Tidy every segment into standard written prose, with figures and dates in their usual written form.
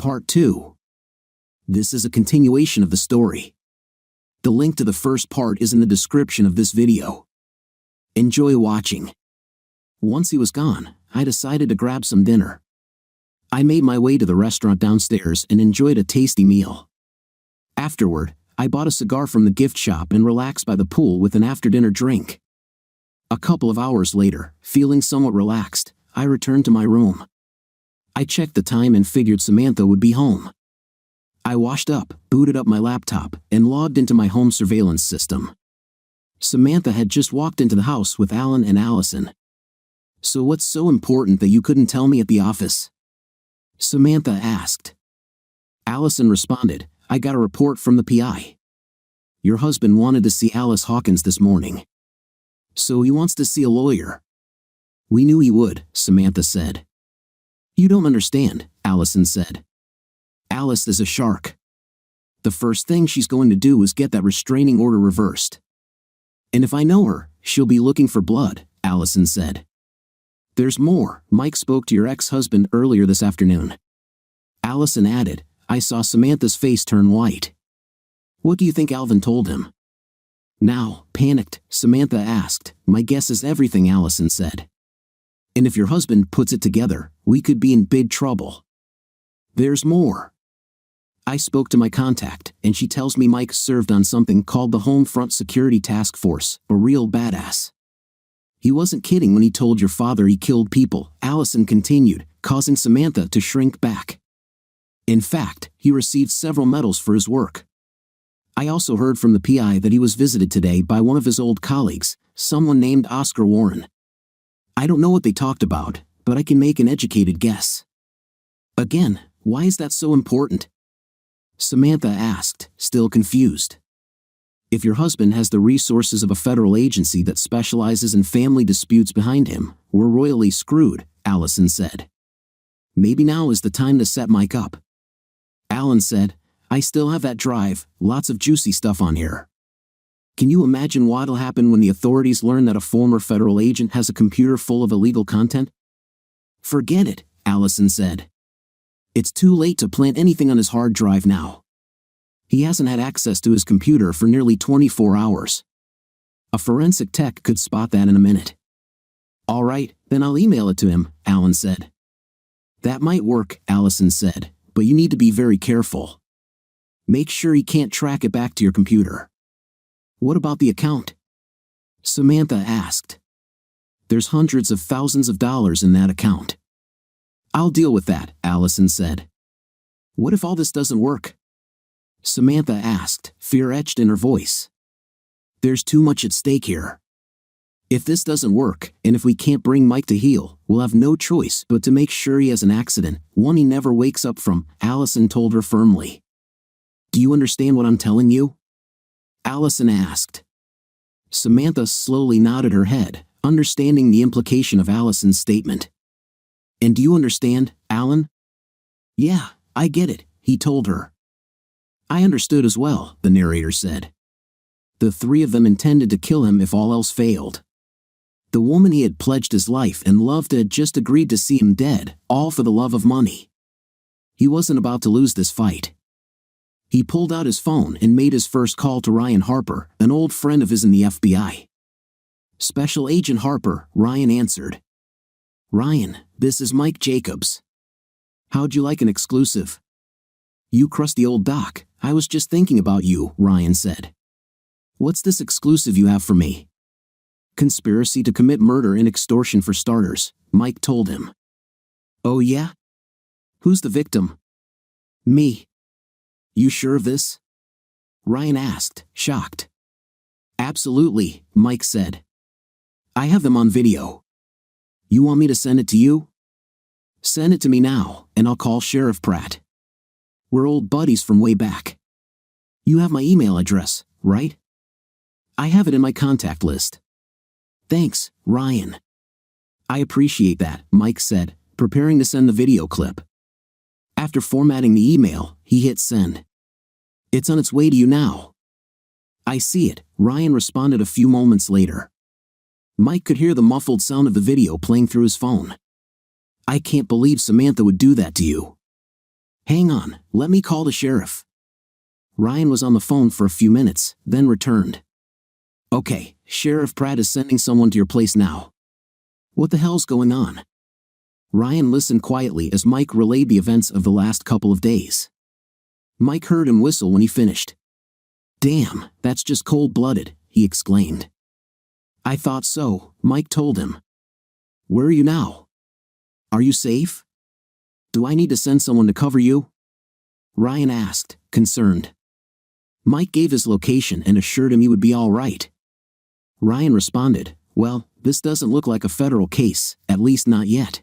Part 2. This is a continuation of the story. The link to the first part is in the description of this video. Enjoy watching. Once he was gone, I decided to grab some dinner. I made my way to the restaurant downstairs and enjoyed a tasty meal. Afterward, I bought a cigar from the gift shop and relaxed by the pool with an after-dinner drink. A couple of hours later, feeling somewhat relaxed, I returned to my room. I checked the time and figured Samantha would be home. I washed up, booted up my laptop, and logged into my home surveillance system. Samantha had just walked into the house with Alan and Allison. "So what's so important that you couldn't tell me at the office?" Samantha asked. Allison responded, "I got a report from the PI. Your husband wanted to see Alice Hawkins this morning. So he wants to see a lawyer." "We knew he would," Samantha said. "You don't understand," Allison said. "Alice is a shark. The first thing she's going to do is get that restraining order reversed. And if I know her, she'll be looking for blood," Allison said. "There's more. Mike spoke to your ex-husband earlier this afternoon." Allison added. I saw Samantha's face turn white. "What do you think Alvin told him?" Now, panicked, Samantha asked. "My guess is everything," Allison said. "And if your husband puts it together, we could be in big trouble." "There's more. I spoke to my contact, and she tells me Mike served on something called the Home Front Security Task Force, a real badass. He wasn't kidding when he told your father he killed people," Allison continued, causing Samantha to shrink back. "In fact, he received several medals for his work. I also heard from the PI that he was visited today by one of his old colleagues, someone named Oscar Warren. I don't know what they talked about, but I can make an educated guess." "Again, why is that so important?" Samantha asked, still confused. "If your husband has the resources of a federal agency that specializes in family disputes behind him, we're royally screwed," Allison said. "Maybe now is the time to set Mike up." Alan said, "I still have that drive, lots of juicy stuff on here. Can you imagine what'll happen when the authorities learn that a former federal agent has a computer full of illegal content?" "Forget it," Allison said. "It's too late to plant anything on his hard drive now. He hasn't had access to his computer for nearly 24 hours. A forensic tech could spot that in a minute." "All right, then I'll email it to him," Alan said. "That might work," Allison said, "but you need to be very careful. Make sure he can't track it back to your computer." "What about the account?" Samantha asked. "There's hundreds of thousands of dollars in that account." "I'll deal with that," Allison said. "What if all this doesn't work?" Samantha asked, fear etched in her voice. "There's too much at stake here. If this doesn't work, and if we can't bring Mike to heel, we'll have no choice but to make sure he has an accident, one he never wakes up from," Allison told her firmly. "Do you understand what I'm telling you?" Allison asked. Samantha slowly nodded her head, understanding the implication of Allison's statement. "And do you understand, Alan?" "Yeah, I get it," he told her. "I understood as well," the narrator said. The three of them intended to kill him if all else failed. The woman he had pledged his life and loved had just agreed to see him dead, all for the love of money. He wasn't about to lose this fight. He pulled out his phone and made his first call to Ryan Harper, an old friend of his in the FBI. "Special Agent Harper," Ryan answered. "Ryan, this is Mike Jacobs. How'd you like an exclusive?" "You crusty old doc, I was just thinking about you," Ryan said. "What's this exclusive you have for me?" "Conspiracy to commit murder and extortion for starters," Mike told him. "Oh yeah? Who's the victim?" "Me." "You sure of this?" Ryan asked, shocked. "Absolutely," Mike said. "I have them on video. You want me to send it to you?" "Send it to me now, and I'll call Sheriff Pratt. We're old buddies from way back. You have my email address, right?" "I have it in my contact list." "Thanks, Ryan." "I appreciate that," Mike said, preparing to send the video clip. After formatting the email, he hit send. "It's on its way to you now." "I see it," Ryan responded a few moments later. Mike could hear the muffled sound of the video playing through his phone. "I can't believe Samantha would do that to you." Hang on, let me call the sheriff. Ryan was on the phone for a few minutes, then returned. Okay, Sheriff Pratt is sending someone to your place now. What the hell's going on? Ryan listened quietly as Mike relayed the events of the last couple of days. Mike heard him whistle when he finished. Damn, that's just cold-blooded, he exclaimed. I thought so, Mike told him. Where are you now? Are you safe? Do I need to send someone to cover you? Ryan asked, concerned. Mike gave his location and assured him he would be all right. Ryan responded, well, this doesn't look like a federal case, at least not yet.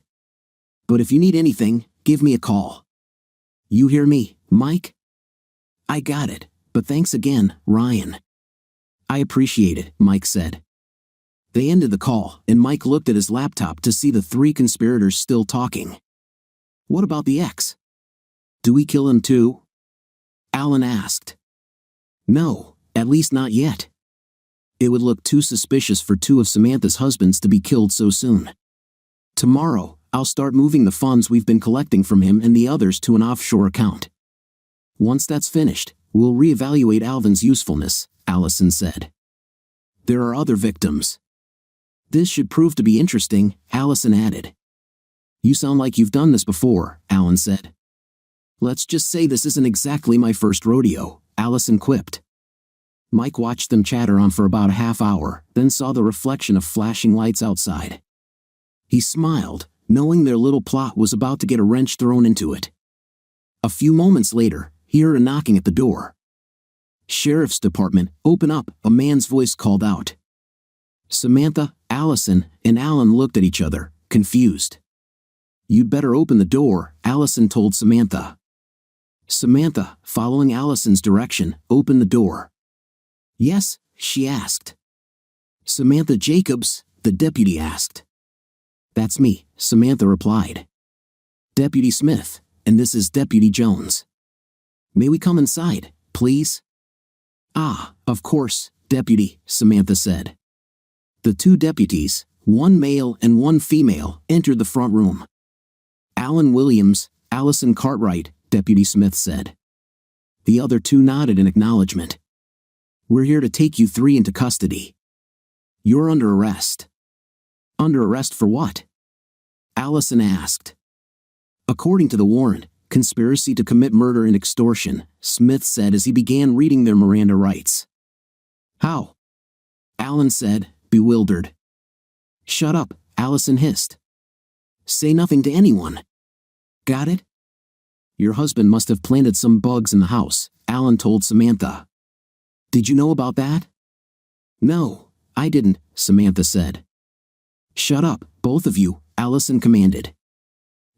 But if you need anything, give me a call. You hear me, Mike? I got it, but thanks again, Ryan. I appreciate it, Mike said. They ended the call, and Mike looked at his laptop to see the three conspirators still talking. What about the ex? Do we kill him too? Alan asked. No, at least not yet. It would look too suspicious for two of Samantha's husbands to be killed so soon. Tomorrow, I'll start moving the funds we've been collecting from him and the others to an offshore account. Once that's finished, we'll reevaluate Alvin's usefulness, Allison said. There are other victims. This should prove to be interesting, Allison added. You sound like you've done this before, Alan said. Let's just say this isn't exactly my first rodeo, Allison quipped. Mike watched them chatter on for about a half hour, then saw the reflection of flashing lights outside. He smiled, knowing their little plot was about to get a wrench thrown into it. A few moments later, he heard a knocking at the door. Sheriff's Department, open up, a man's voice called out. Samantha, Allison, and Alan looked at each other, confused. You'd better open the door, Allison told Samantha. Samantha, following Allison's direction, opened the door. Yes, she asked. Samantha Jacobs, the deputy asked. That's me, Samantha replied. Deputy Smith, and this is Deputy Jones. May we come inside, please? Ah, of course, Deputy, Samantha said. The two deputies, one male and one female, entered the front room. Alan Williams, Allison Cartwright, Deputy Smith said. The other two nodded in acknowledgement. We're here to take you three into custody. You're under arrest. Under arrest for what? Allison asked. According to the warrant, conspiracy to commit murder and extortion, Smith said as he began reading their Miranda rights. How? Alan said, bewildered. Shut up, Allison hissed. Say nothing to anyone. Got it? Your husband must have planted some bugs in the house, Alan told Samantha. Did you know about that? No, I didn't, Samantha said. Shut up, both of you, Allison commanded.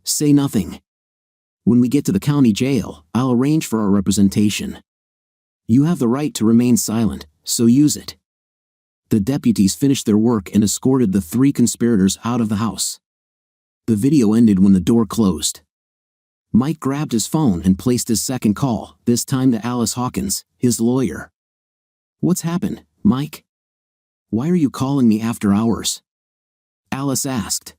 Say nothing. When we get to the county jail, I'll arrange for our representation. You have the right to remain silent, so use it. The deputies finished their work and escorted the three conspirators out of the house. The video ended when the door closed. Mike grabbed his phone and placed his second call, this time to Alice Hawkins, his lawyer. What's happened, Mike? Why are you calling me after hours? Alice asked.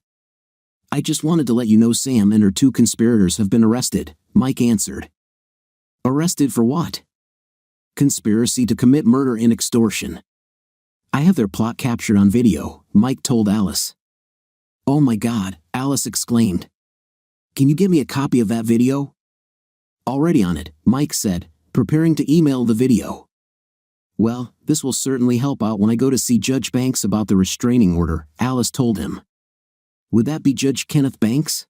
I just wanted to let you know Sam and her two conspirators have been arrested, Mike answered. Arrested for what? Conspiracy to commit murder and extortion. I have their plot captured on video, Mike told Alice. Oh my God, Alice exclaimed. Can you give me a copy of that video? Already on it, Mike said, preparing to email the video. Well, this will certainly help out when I go to see Judge Banks about the restraining order, Alice told him. Would that be Judge Kenneth Banks?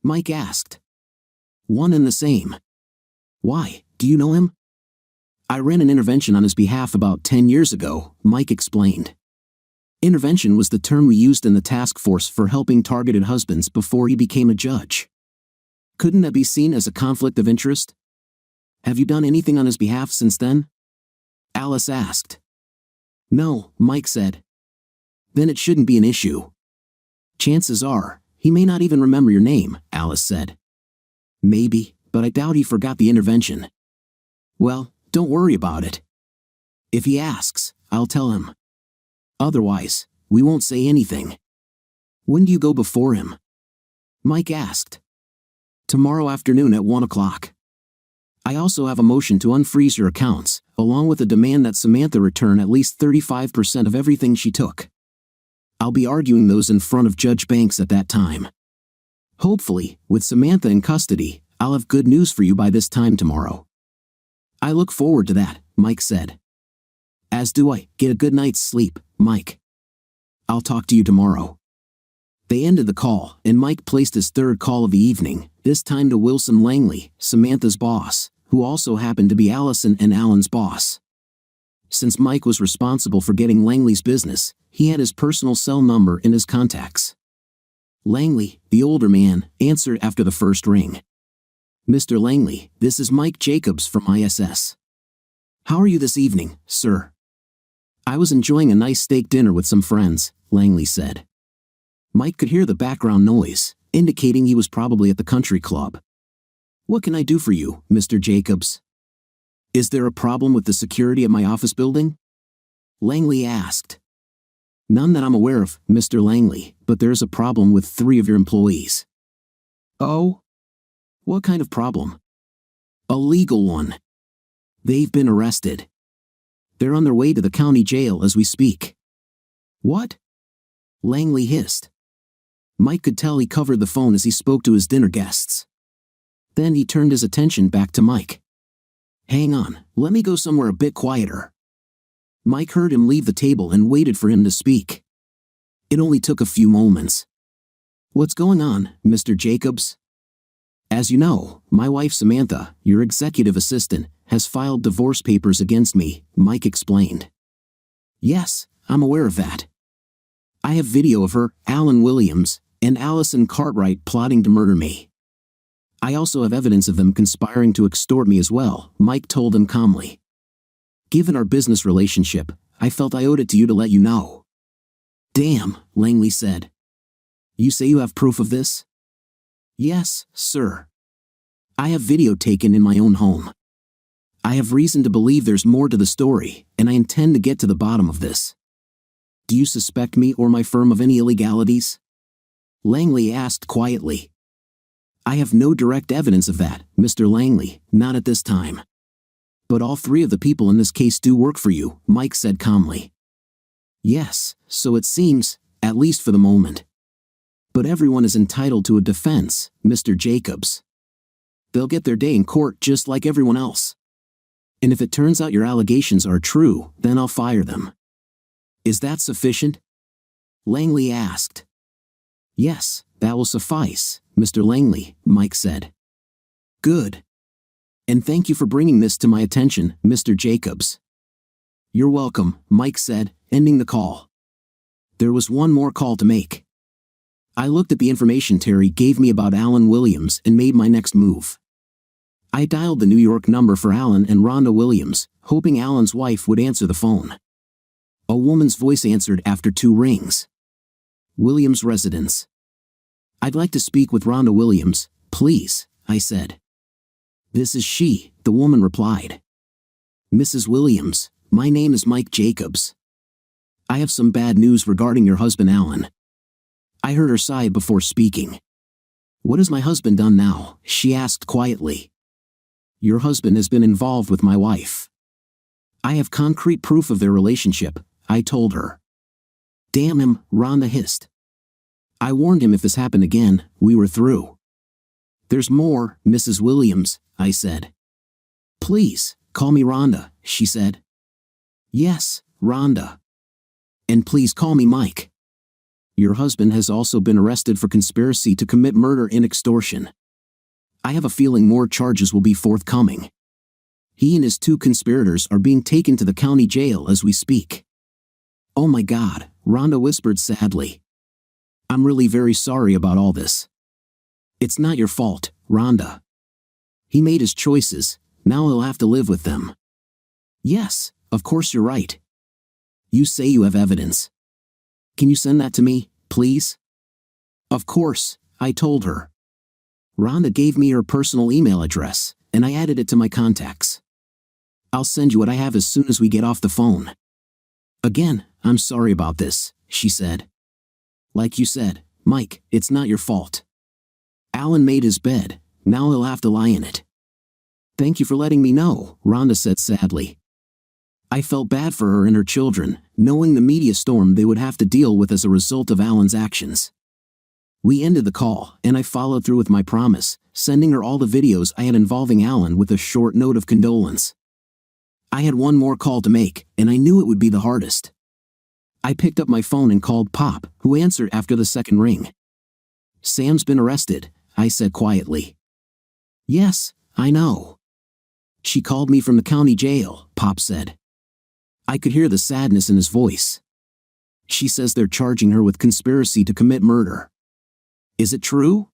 Mike asked. One and the same. Why, do you know him? I ran an intervention on his behalf about 10 years ago, Mike explained. Intervention was the term we used in the task force for helping targeted husbands before he became a judge. Couldn't that be seen as a conflict of interest? Have you done anything on his behalf since then? Alice asked. No, Mike said. Then it shouldn't be an issue. Chances are, he may not even remember your name, Alice said. Maybe, but I doubt he forgot the intervention. Well, don't worry about it. If he asks, I'll tell him. Otherwise, we won't say anything. When do you go before him? Mike asked. Tomorrow afternoon at 1 o'clock. I also have a motion to unfreeze your accounts, along with a demand that Samantha return at least 35% of everything she took. I'll be arguing those in front of Judge Banks at that time. Hopefully, with Samantha in custody, I'll have good news for you by this time tomorrow. I look forward to that, Mike said. As do I. Get a good night's sleep, Mike. I'll talk to you tomorrow. They ended the call, and Mike placed his third call of the evening, this time to Wilson Langley, Samantha's boss, who also happened to be Allison and Alan's boss. Since Mike was responsible for getting Langley's business, he had his personal cell number in his contacts. Langley, the older man, answered after the first ring. Mr. Langley, this is Mike Jacobs from ISS. How are you this evening, sir? I was enjoying a nice steak dinner with some friends, Langley said. Mike could hear the background noise, indicating he was probably at the country club. What can I do for you, Mr. Jacobs? Is there a problem with the security at my office building? Langley asked. None that I'm aware of, Mr. Langley, but there's a problem with 3 of your employees. Oh? What kind of problem? A legal one. They've been arrested. They're on their way to the county jail as we speak. What? Langley hissed. Mike could tell he covered the phone as he spoke to his dinner guests. Then he turned his attention back to Mike. Hang on, let me go somewhere a bit quieter. Mike heard him leave the table and waited for him to speak. It only took a few moments. What's going on, Mr. Jacobs? As you know, my wife Samantha, your executive assistant, has filed divorce papers against me, Mike explained. Yes, I'm aware of that. I have video of her, Alan Williams, and Allison Cartwright plotting to murder me. I also have evidence of them conspiring to extort me as well, Mike told him calmly. Given our business relationship, I felt I owed it to you to let you know. Damn, Langley said. You say you have proof of this? Yes, sir. I have video taken in my own home. I have reason to believe there's more to the story, and I intend to get to the bottom of this. Do you suspect me or my firm of any illegalities? Langley asked quietly. I have no direct evidence of that, Mr. Langley, not at this time. But all 3 of the people in this case do work for you, Mike said calmly. Yes, so it seems, at least for the moment. But everyone is entitled to a defense, Mr. Jacobs. They'll get their day in court just like everyone else. And if it turns out your allegations are true, then I'll fire them. Is that sufficient? Langley asked. Yes, that will suffice, Mr. Langley, Mike said. Good. And thank you for bringing this to my attention, Mr. Jacobs. You're welcome, Mike said, ending the call. There was one more call to make. I looked at the information Terry gave me about Alan Williams and made my next move. I dialed the New York number for Alan and Rhonda Williams, hoping Alan's wife would answer the phone. A woman's voice answered after 2 rings. Williams' residence. I'd like to speak with Rhonda Williams, please, I said. This is she, the woman replied. Mrs. Williams, my name is Mike Jacobs. I have some bad news regarding your husband Alan. I heard her sigh before speaking. What has my husband done now? She asked quietly. Your husband has been involved with my wife. I have concrete proof of their relationship, I told her. Damn him, Rhonda hissed. I warned him if this happened again, we were through. There's more, Mrs. Williams, I said. Please, call me Rhonda, she said. Yes, Rhonda. And please call me Mike. Your husband has also been arrested for conspiracy to commit murder and extortion. I have a feeling more charges will be forthcoming. He and his 2 conspirators are being taken to the county jail as we speak. Oh my God, Rhonda whispered sadly. I'm really very sorry about all this. It's not your fault, Rhonda. He made his choices, now he'll have to live with them. Yes, of course you're right. You say you have evidence. Can you send that to me, please? Of course, I told her. Rhonda gave me her personal email address, and I added it to my contacts. I'll send you what I have as soon as we get off the phone. Again, I'm sorry about this, she said. Like you said, Mike, it's not your fault. Alan made his bed, now he'll have to lie in it. Thank you for letting me know, Rhonda said sadly. I felt bad for her and her children, knowing the media storm they would have to deal with as a result of Alan's actions. We ended the call, and I followed through with my promise, sending her all the videos I had involving Alan with a short note of condolence. I had one more call to make, and I knew it would be the hardest. I picked up my phone and called Pop, who answered after the second ring. Sam's been arrested, I said quietly. Yes, I know. She called me from the county jail, Pop said. I could hear the sadness in his voice. She says they're charging her with conspiracy to commit murder. Is it true?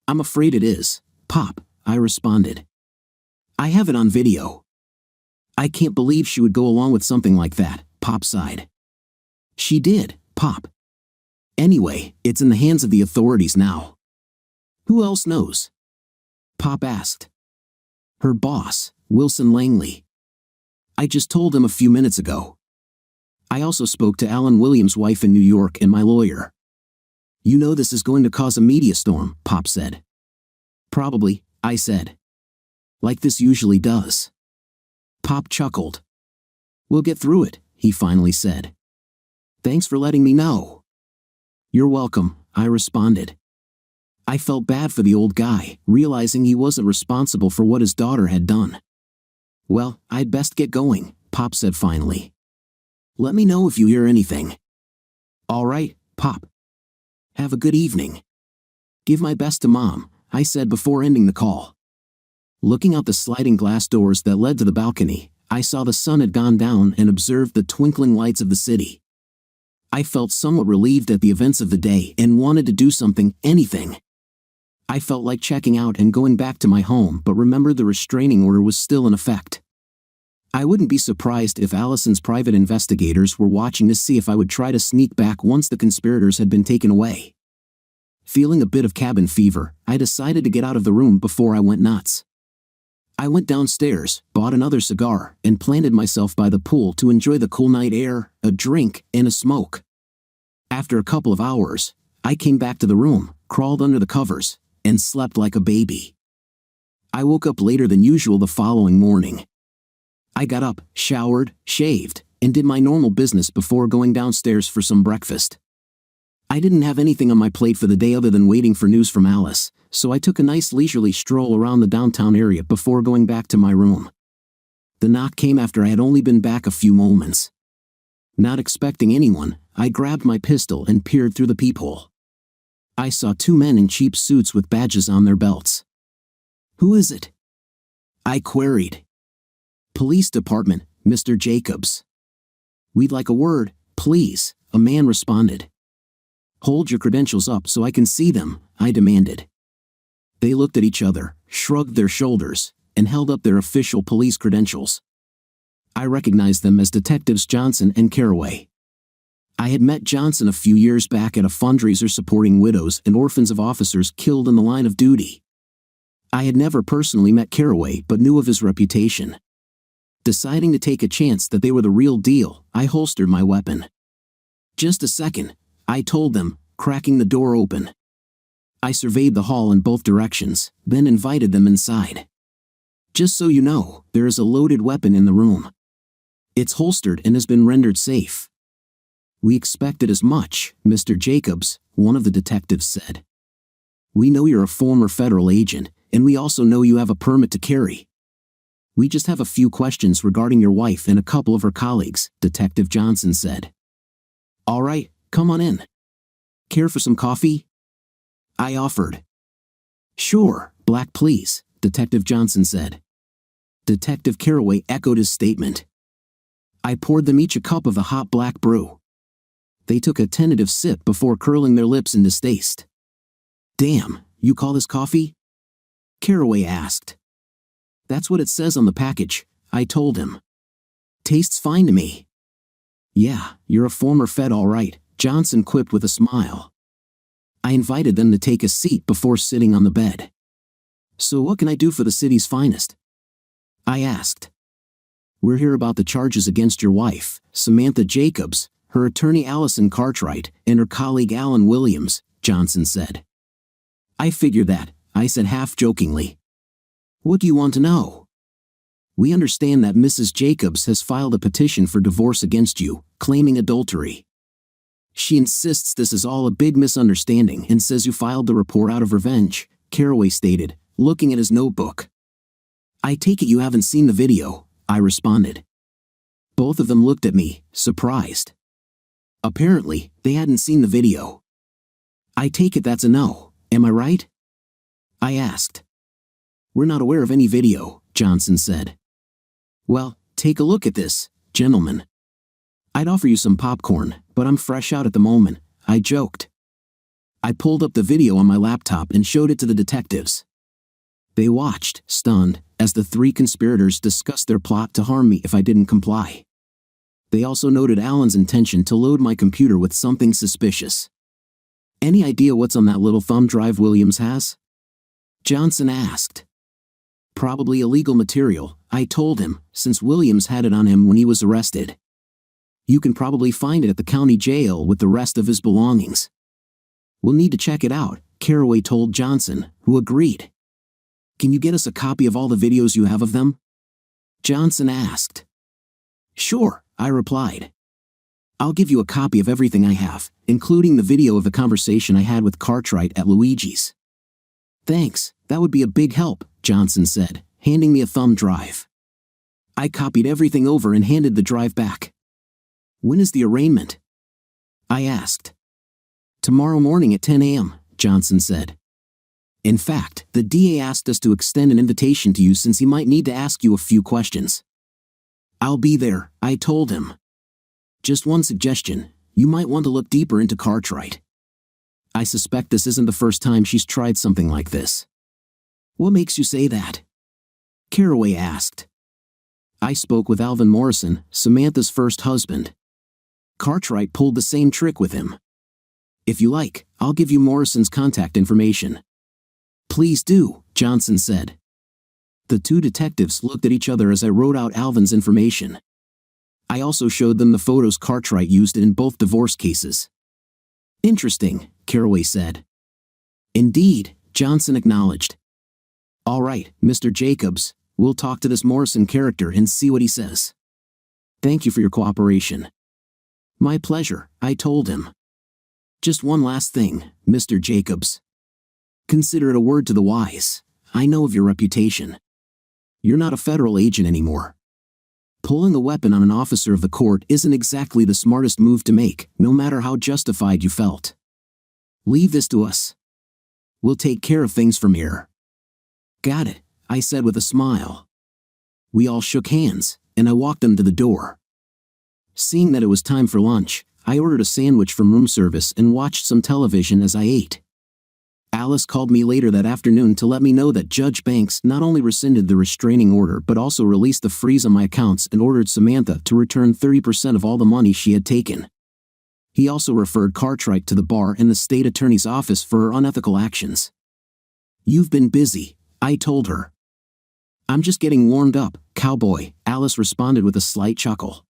I'm afraid it is, Pop, I responded. I have it on video. I can't believe she would go along with something like that, Pop sighed. She did, Pop. Anyway, it's in the hands of the authorities now. Who else knows? Pop asked. Her boss, Wilson Langley. I just told him a few minutes ago. I also spoke to Alan Williams' wife in New York and my lawyer. You know this is going to cause a media storm, Pop said. Probably, I said. Like this usually does. Pop chuckled. We'll get through it, he finally said. Thanks for letting me know. You're welcome, I responded. I felt bad for the old guy, realizing he wasn't responsible for what his daughter had done. Well, I'd best get going, Pop said finally. Let me know if you hear anything. All right, Pop. Have a good evening. Give my best to Mom, I said before ending the call. Looking out the sliding glass doors that led to the balcony, I saw the sun had gone down and observed the twinkling lights of the city. I felt somewhat relieved at the events of the day and wanted to do something, anything. I felt like checking out and going back to my home, but remembered the restraining order was still in effect. I wouldn't be surprised if Allison's private investigators were watching to see if I would try to sneak back once the conspirators had been taken away. Feeling a bit of cabin fever, I decided to get out of the room before I went nuts. I went downstairs, bought another cigar, and planted myself by the pool to enjoy the cool night air, a drink, and a smoke. After a couple of hours, I came back to the room, crawled under the covers, and slept like a baby. I woke up later than usual the following morning. I got up, showered, shaved, and did my normal business before going downstairs for some breakfast. I didn't have anything on my plate for the day other than waiting for news from Alice, so I took a nice leisurely stroll around the downtown area before going back to my room. The knock came after I had only been back a few moments. Not expecting anyone, I grabbed my pistol and peered through the peephole. I saw two men in cheap suits with badges on their belts. Who is it? I queried. Police Department, Mr. Jacobs. We'd like a word, please, a man responded. Hold your credentials up so I can see them, I demanded. They looked at each other, shrugged their shoulders, and held up their official police credentials. I recognized them as Detectives Johnson and Caraway. I had met Johnson a few years back at a fundraiser supporting widows and orphans of officers killed in the line of duty. I had never personally met Caraway but knew of his reputation. Deciding to take a chance that they were the real deal, I holstered my weapon. Just a second, I told them, cracking the door open. I surveyed the hall in both directions, then invited them inside. Just so you know, there is a loaded weapon in the room. It's holstered and has been rendered safe. We expected as much, Mr. Jacobs, one of the detectives said. We know you're a former federal agent, and we also know you have a permit to carry. We just have a few questions regarding your wife and a couple of her colleagues, Detective Johnson said. All right, come on in. Care for some coffee? I offered. Sure, black please, Detective Johnson said. Detective Caraway echoed his statement. I poured them each a cup of the hot black brew. They took a tentative sip before curling their lips in distaste. Damn, you call this coffee? Caraway asked. That's what it says on the package, I told him. Tastes fine to me. Yeah, you're a former Fed all right, Johnson quipped with a smile. I invited them to take a seat before sitting on the bed. So what can I do for the city's finest? I asked. We're here about the charges against your wife, Samantha Jacobs, her attorney Allison Cartwright, and her colleague Alan Williams, Johnson said. I figured that, I said half-jokingly. What do you want to know? We understand that Mrs. Jacobs has filed a petition for divorce against you, claiming adultery. She insists this is all a big misunderstanding and says you filed the report out of revenge, Carraway stated, looking at his notebook. I take it you haven't seen the video, I responded. Both of them looked at me, surprised. Apparently, they hadn't seen the video. I take it that's a no, am I right? I asked. We're not aware of any video, Johnson said. Well, take a look at this, gentlemen. I'd offer you some popcorn, but I'm fresh out at the moment, I joked. I pulled up the video on my laptop and showed it to the detectives. They watched, stunned, as the three conspirators discussed their plot to harm me if I didn't comply. They also noted Alan's intention to load my computer with something suspicious. Any idea what's on that little thumb drive Williams has? Johnson asked. Probably illegal material, I told him, since Williams had it on him when he was arrested. You can probably find it at the county jail with the rest of his belongings. We'll need to check it out, Carraway told Johnson, who agreed. Can you get us a copy of all the videos you have of them? Johnson asked. Sure, I replied. I'll give you a copy of everything I have, including the video of the conversation I had with Cartwright at Luigi's. Thanks, that would be a big help, Johnson said, handing me a thumb drive. I copied everything over and handed the drive back. When is the arraignment? I asked. Tomorrow morning at 10 a.m., Johnson said. In fact, the DA asked us to extend an invitation to you since he might need to ask you a few questions. I'll be there, I told him. Just one suggestion, you might want to look deeper into Cartwright. I suspect this isn't the first time she's tried something like this. What makes you say that? Carraway asked. I spoke with Alvin Morrison, Samantha's first husband. Cartwright pulled the same trick with him. If you like, I'll give you Morrison's contact information. Please do, Johnson said. The two detectives looked at each other as I wrote out Alvin's information. I also showed them the photos Cartwright used in both divorce cases. Interesting, Carraway said. Indeed, Johnson acknowledged. All right, Mr. Jacobs, we'll talk to this Morrison character and see what he says. Thank you for your cooperation. My pleasure, I told him. Just one last thing, Mr. Jacobs. Consider it a word to the wise. I know of your reputation. You're not a federal agent anymore. Pulling a weapon on an officer of the court isn't exactly the smartest move to make, no matter how justified you felt. Leave this to us. We'll take care of things from here. Got it, I said with a smile. We all shook hands, and I walked them to the door. Seeing that it was time for lunch, I ordered a sandwich from room service and watched some television as I ate. Alice called me later that afternoon to let me know that Judge Banks not only rescinded the restraining order but also released the freeze on my accounts and ordered Samantha to return 30% of all the money she had taken. He also referred Cartwright to the bar and the state attorney's office for her unethical actions. You've been busy, I told her. I'm just getting warmed up, cowboy, Alice responded with a slight chuckle.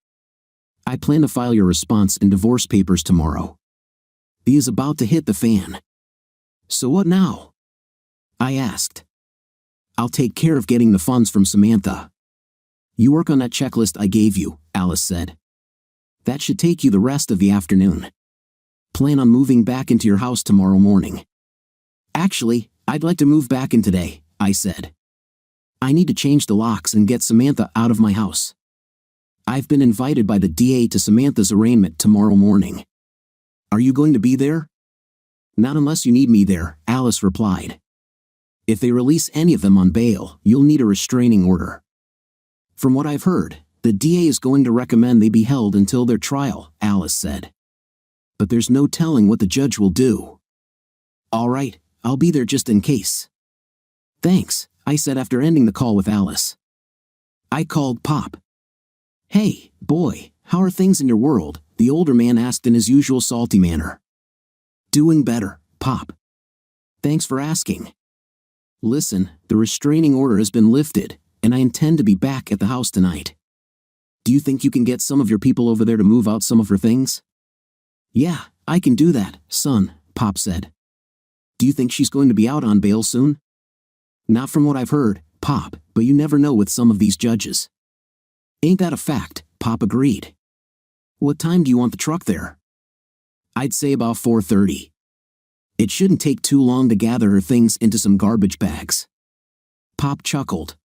I plan to file your response in divorce papers tomorrow. He is about to hit the fan. So what now? I asked. I'll take care of getting the funds from Samantha. You work on that checklist I gave you, Alice said. That should take you the rest of the afternoon. Plan on moving back into your house tomorrow morning. Actually, I'd like to move back in today, I said. I need to change the locks and get Samantha out of my house. I've been invited by the DA to Samantha's arraignment tomorrow morning. Are you going to be there? Not unless you need me there, Alice replied. If they release any of them on bail, you'll need a restraining order. From what I've heard, the DA is going to recommend they be held until their trial, Alice said. But there's no telling what the judge will do. All right, I'll be there just in case. Thanks, I said after ending the call with Alice. I called Pop. Hey, boy, how are things in your world? The older man asked in his usual salty manner. Doing better, Pop. Thanks for asking. Listen, the restraining order has been lifted, and I intend to be back at the house tonight. Do you think you can get some of your people over there to move out some of her things? Yeah, I can do that, son, Pop said. Do you think she's going to be out on bail soon? Not from what I've heard, Pop, but you never know with some of these judges. Ain't that a fact? Pop agreed. What time do you want the truck there? I'd say about 4:30. It shouldn't take too long to gather her things into some garbage bags. Pop chuckled.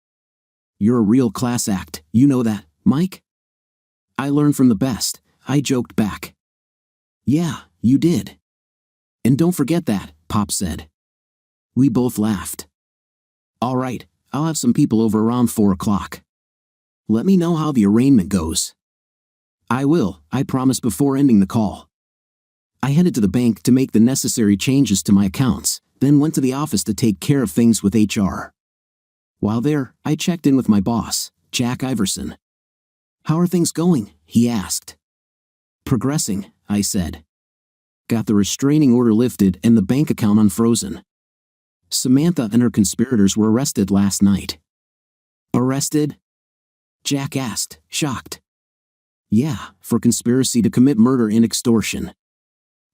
You're a real class act, you know that, Mike? I learned from the best, I joked back. Yeah, you did. And don't forget that, Pop said. We both laughed. All right, I'll have some people over around 4 o'clock. Let me know how the arraignment goes. I will, I promised before ending the call. I headed to the bank to make the necessary changes to my accounts, then went to the office to take care of things with HR. While there, I checked in with my boss, Jack Iverson. How are things going? He asked. Progressing, I said. Got the restraining order lifted and the bank account unfrozen. Samantha and her conspirators were arrested last night. Arrested? Jack asked, shocked. Yeah, for conspiracy to commit murder and extortion.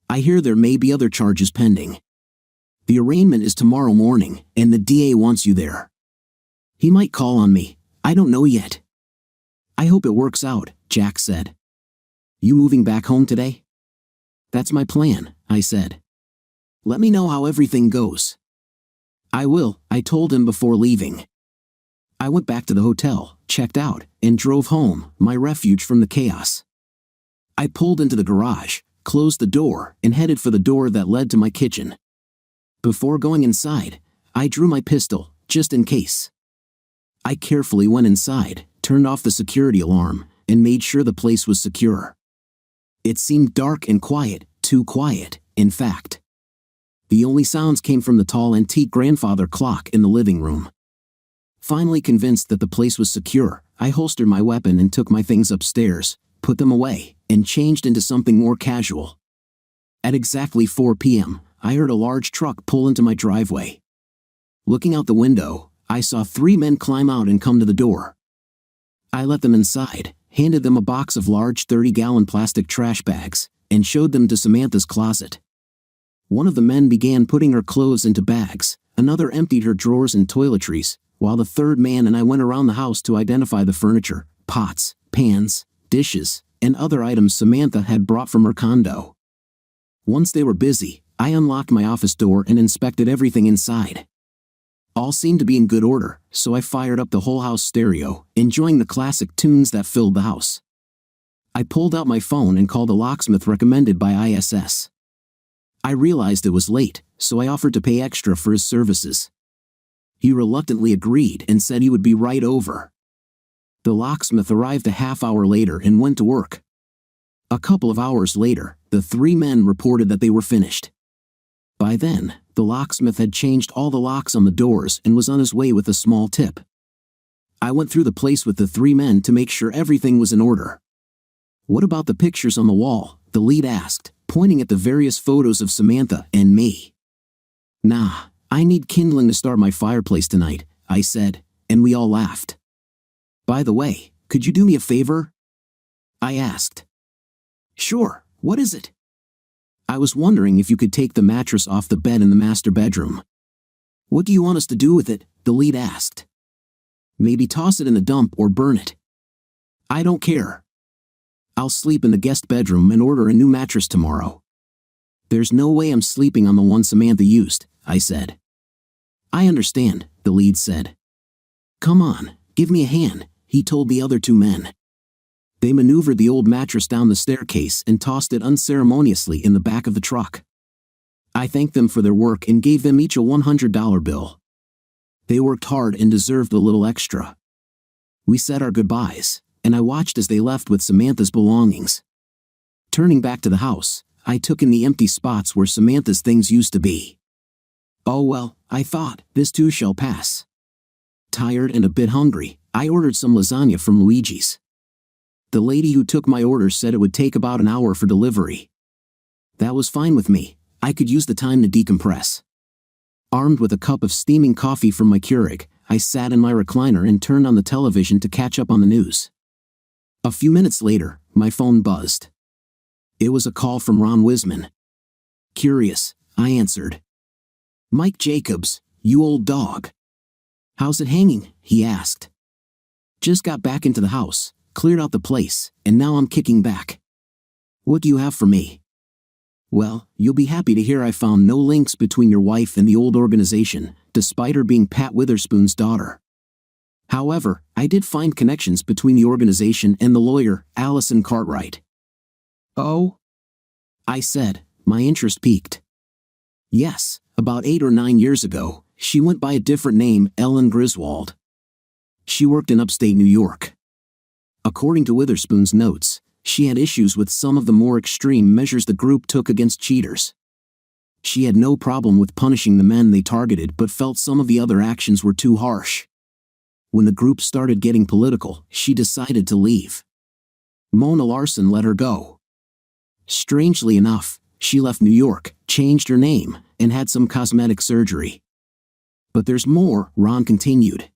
I hear there may be other charges pending. The arraignment is tomorrow morning, and the DA wants you there. He might call on me, I don't know yet. I hope it works out, Jack said. You moving back home today? That's my plan, I said. Let me know how everything goes. I will, I told him before leaving. I went back to the hotel, checked out, and drove home, my refuge from the chaos. I pulled into the garage, closed the door, and headed for the door that led to my kitchen. Before going inside, I drew my pistol, just in case. I carefully went inside, turned off the security alarm, and made sure the place was secure. It seemed dark and quiet, too quiet, in fact. The only sounds came from the tall antique grandfather clock in the living room. Finally convinced that the place was secure, I holstered my weapon and took my things upstairs, put them away, and changed into something more casual. At exactly 4 p.m., I heard a large truck pull into my driveway. Looking out the window, I saw 3 men climb out and come to the door. I let them inside, handed them a box of large 30-gallon plastic trash bags, and showed them to Samantha's closet. One of the men began putting her clothes into bags, another emptied her drawers and toiletries, while the third man and I went around the house to identify the furniture, pots, pans, dishes, and other items Samantha had brought from her condo. Once they were busy, I unlocked my office door and inspected everything inside. All seemed to be in good order, so I fired up the whole house stereo, enjoying the classic tunes that filled the house. I pulled out my phone and called a locksmith recommended by ISS. I realized it was late, so I offered to pay extra for his services. He reluctantly agreed and said he would be right over. The locksmith arrived a half hour later and went to work. A couple of hours later, the 3 men reported that they were finished. By then, the locksmith had changed all the locks on the doors and was on his way with a small tip. I went through the place with the 3 men to make sure everything was in order. What about the pictures on the wall? The lead asked, pointing at the various photos of Samantha and me. Nah, I need kindling to start my fireplace tonight, I said, and we all laughed. By the way, could you do me a favor? I asked. Sure, what is it? I was wondering if you could take the mattress off the bed in the master bedroom. What do you want us to do with it? The lead asked. Maybe toss it in the dump or burn it. I don't care. I'll sleep in the guest bedroom and order a new mattress tomorrow. There's no way I'm sleeping on the one Samantha used, I said. I understand, the lead said. Come on, give me a hand, he told the other 2 men. They maneuvered the old mattress down the staircase and tossed it unceremoniously in the back of the truck. I thanked them for their work and gave them each a $100 bill. They worked hard and deserved a little extra. We said our goodbyes, and I watched as they left with Samantha's belongings. Turning back to the house, I took in the empty spots where Samantha's things used to be. Oh well, I thought, this too shall pass. Tired and a bit hungry, I ordered some lasagna from Luigi's. The lady who took my order said it would take about an hour for delivery. That was fine with me, I could use the time to decompress. Armed with a cup of steaming coffee from my Keurig, I sat in my recliner and turned on the television to catch up on the news. A few minutes later, my phone buzzed. It was a call from Ron Wiseman. Curious, I answered. Mike Jacobs, you old dog. "How's it hanging?" he asked. "Just got back into the house, cleared out the place, and now I'm kicking back. What do you have for me?" "Well, you'll be happy to hear I found no links between your wife and the old organization, despite her being Pat Witherspoon's daughter. However, I did find connections between the organization and the lawyer, Allison Cartwright." "Oh?" I said, my interest piqued. "Yes, about 8 or 9 years ago, she went by a different name, Ellen Griswold. She worked in upstate New York. According to Witherspoon's notes, she had issues with some of the more extreme measures the group took against cheaters. She had no problem with punishing the men they targeted but felt some of the other actions were too harsh. When the group started getting political, she decided to leave. Mona Larson let her go. Strangely enough, she left New York, changed her name, and had some cosmetic surgery. But there's more," Ron continued.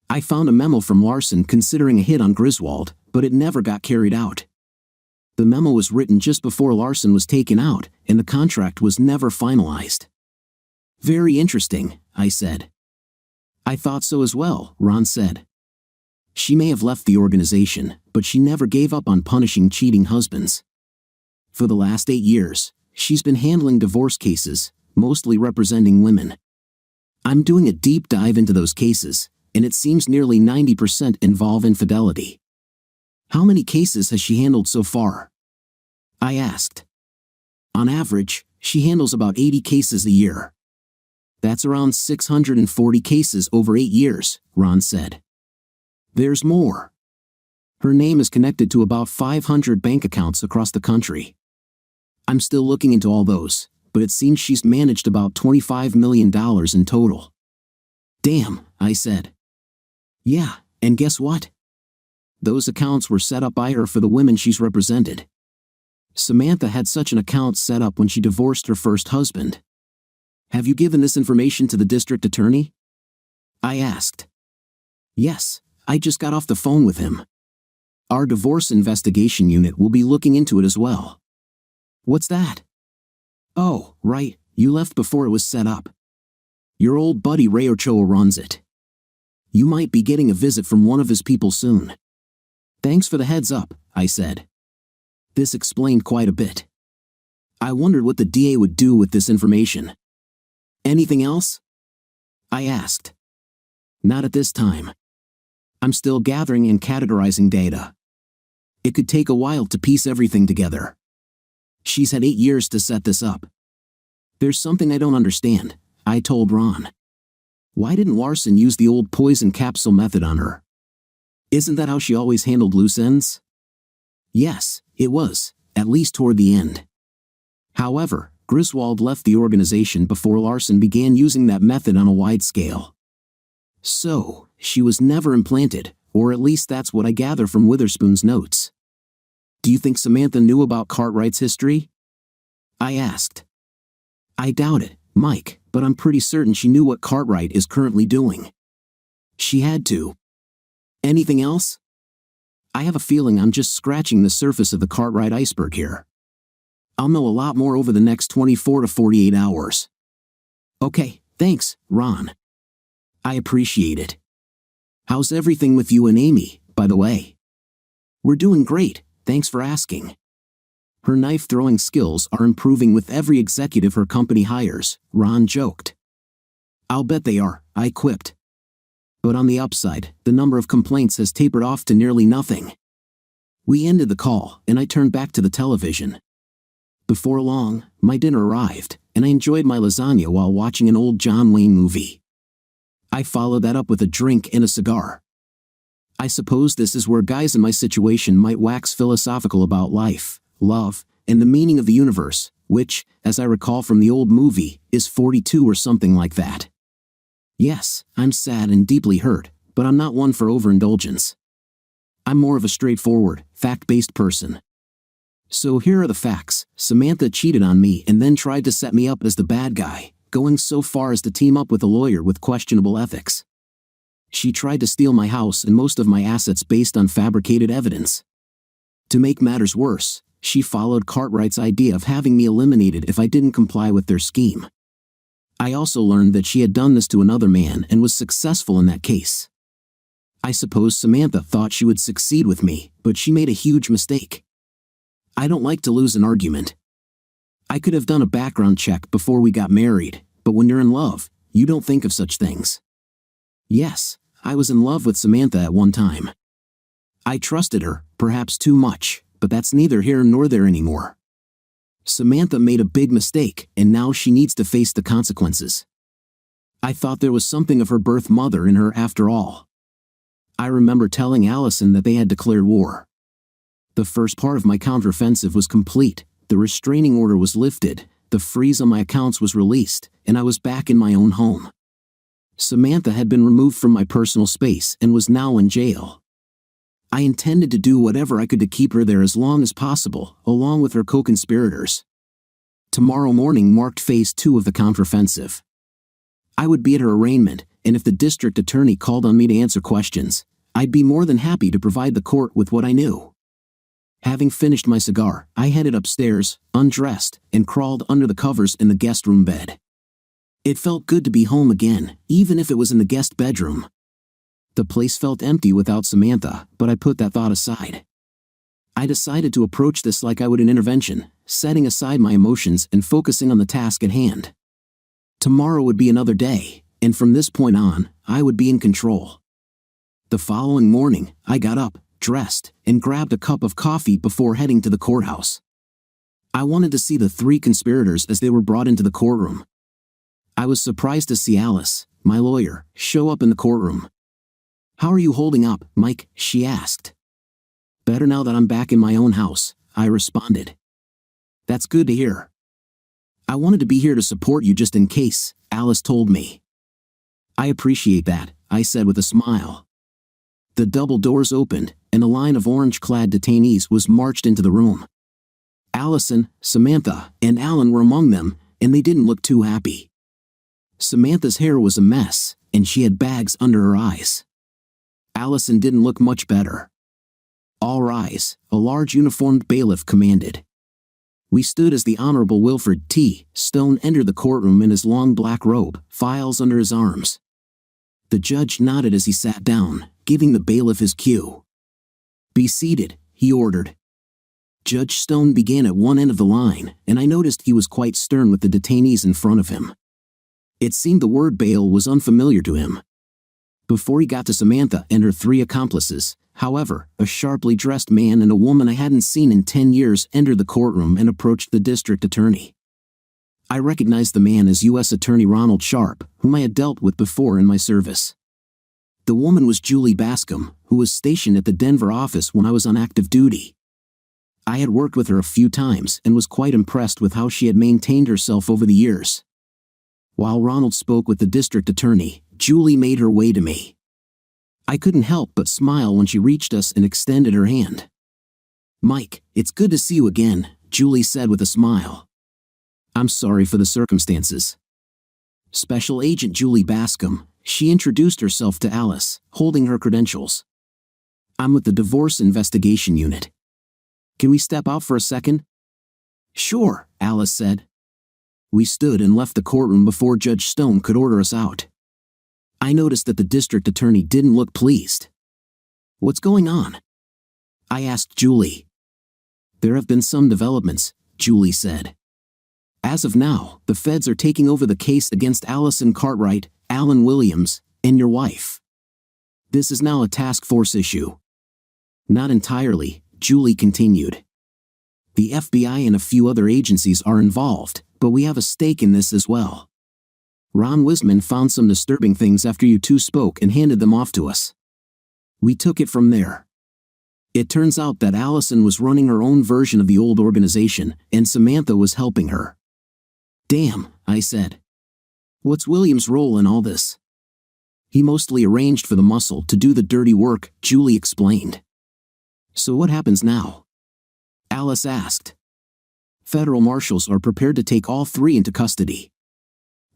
"I found a memo from Larson considering a hit on Griswold, but it never got carried out. The memo was written just before Larson was taken out, and the contract was never finalized." "Very interesting," I said. "I thought so as well," Ron said. "She may have left the organization, but she never gave up on punishing cheating husbands. For the last 8 years, she's been handling divorce cases, mostly representing women. I'm doing a deep dive into those cases, and it seems nearly 90% involve infidelity." "How many cases has she handled so far?" I asked. "On average, she handles about 80 cases a year." "That's around 640 cases over 8 years, Ron said. "There's more. Her name is connected to about 500 bank accounts across the country. I'm still looking into all those, but it seems she's managed about $25 million in total." "Damn," I said. "Yeah, and guess what? Those accounts were set up by her for the women she's represented. Samantha had such an account set up when she divorced her first husband." "Have you given this information to the district attorney?" I asked. "Yes, I just got off the phone with him. Our divorce investigation unit will be looking into it as well." "What's that?" "Oh, right, you left before it was set up. Your old buddy Ray Ochoa runs it. You might be getting a visit from one of his people soon." "Thanks for the heads up," I said. This explained quite a bit. I wondered what the DA would do with this information. "Anything else?" I asked. "Not at this time. I'm still gathering and categorizing data. It could take a while to piece everything together. She's had 8 years to set this up." "There's something I don't understand," I told Ron. "Why didn't Larson use the old poison capsule method on her? Isn't that how she always handled loose ends?" "Yes, it was, at least toward the end. However, Griswold left the organization before Larson began using that method on a wide scale. So, she was never implanted, or at least that's what I gather from Witherspoon's notes." "Do you think Samantha knew about Cartwright's history?" I asked. "I doubt it, Mike, but I'm pretty certain she knew what Cartwright is currently doing. She had to. Anything else?" "I have a feeling I'm just scratching the surface of the Cartwright iceberg here. I'll know a lot more over the next 24 to 48 hours." "Okay, thanks, Ron. I appreciate it. How's everything with you and Amy, by the way?" "We're doing great, thanks for asking. Her knife-throwing skills are improving with every executive her company hires," Ron joked. "I'll bet they are," I quipped. "But on the upside, the number of complaints has tapered off to nearly nothing." We ended the call, and I turned back to the television. Before long, my dinner arrived, and I enjoyed my lasagna while watching an old John Wayne movie. I followed that up with a drink and a cigar. I suppose this is where guys in my situation might wax philosophical about life, love, and the meaning of the universe, which, as I recall from the old movie, is 42 or something like that. Yes, I'm sad and deeply hurt, but I'm not one for overindulgence. I'm more of a straightforward, fact-based person. So here are the facts. Samantha cheated on me and then tried to set me up as the bad guy, going so far as to team up with a lawyer with questionable ethics. She tried to steal my house and most of my assets based on fabricated evidence. To make matters worse, she followed Cartwright's idea of having me eliminated if I didn't comply with their scheme. I also learned that she had done this to another man and was successful in that case. I suppose Samantha thought she would succeed with me, but she made a huge mistake. I don't like to lose an argument. I could have done a background check before we got married, but when you're in love, you don't think of such things. Yes, I was in love with Samantha at one time. I trusted her, perhaps too much, but that's neither here nor there anymore. Samantha made a big mistake, and now she needs to face the consequences. I thought there was something of her birth mother in her after all. I remember telling Allison that they had declared war. The first part of my counteroffensive was complete, the restraining order was lifted, the freeze on my accounts was released, and I was back in my own home. Samantha had been removed from my personal space and was now in jail. I intended to do whatever I could to keep her there as long as possible, along with her co-conspirators. Tomorrow morning marked phase 2 of the counteroffensive. I would be at her arraignment, and if the district attorney called on me to answer questions, I'd be more than happy to provide the court with what I knew. Having finished my cigar, I headed upstairs, undressed, and crawled under the covers in the guest room bed. It felt good to be home again, even if it was in the guest bedroom. The place felt empty without Samantha, but I put that thought aside. I decided to approach this like I would an intervention, setting aside my emotions and focusing on the task at hand. Tomorrow would be another day, and from this point on, I would be in control. The following morning, I got up, dressed, and grabbed a cup of coffee before heading to the courthouse. I wanted to see the 3 conspirators as they were brought into the courtroom. I was surprised to see Alice, my lawyer, show up in the courtroom. "How are you holding up, Mike?" she asked. "Better now that I'm back in my own house," I responded. "That's good to hear. I wanted to be here to support you just in case," Alice told me. "I appreciate that," I said with a smile. The double doors opened, and a line of orange-clad detainees was marched into the room. Allison, Samantha, and Alan were among them, and they didn't look too happy. Samantha's hair was a mess, and she had bags under her eyes. Allison didn't look much better. "All rise," a large uniformed bailiff commanded. We stood as the Honorable Wilfred T. Stone entered the courtroom in his long black robe, files under his arms. The judge nodded as he sat down, giving the bailiff his cue. "Be seated," he ordered. Judge Stone began at one end of the line, and I noticed he was quite stern with the detainees in front of him. It seemed the word bail was unfamiliar to him. Before he got to Samantha and her 3 accomplices, however, a sharply dressed man and a woman I hadn't seen in 10 years entered the courtroom and approached the district attorney. I recognized the man as U.S. Attorney Ronald Sharp, whom I had dealt with before in my service. The woman was Julie Bascom, who was stationed at the Denver office when I was on active duty. I had worked with her a few times and was quite impressed with how she had maintained herself over the years. While Ronald spoke with the district attorney, Julie made her way to me. I couldn't help but smile when she reached us and extended her hand. "Mike, it's good to see you again," Julie said with a smile. "I'm sorry for the circumstances." Special Agent Julie Bascom, she introduced herself to Alice, holding her credentials. "I'm with the Divorce Investigation Unit. Can we step out for a second?" "Sure," Alice said. We stood and left the courtroom before Judge Stone could order us out. I noticed that the district attorney didn't look pleased. "What's going on?" I asked Julie. "There have been some developments," Julie said. "As of now, the feds are taking over the case against Allison Cartwright, Alan Williams, and your wife. This is now a task force issue." "Not entirely," Julie continued. "The FBI and a few other agencies are involved, but we have a stake in this as well. Ron Wiseman found some disturbing things after you 2 spoke and handed them off to us. We took it from there. It turns out that Allison was running her own version of the old organization, and Samantha was helping her." "Damn," I said. "What's Williams' role in all this?" "He mostly arranged for the muscle to do the dirty work," Julie explained. "So what happens now?" Alice asked. "Federal marshals are prepared to take all 3 into custody.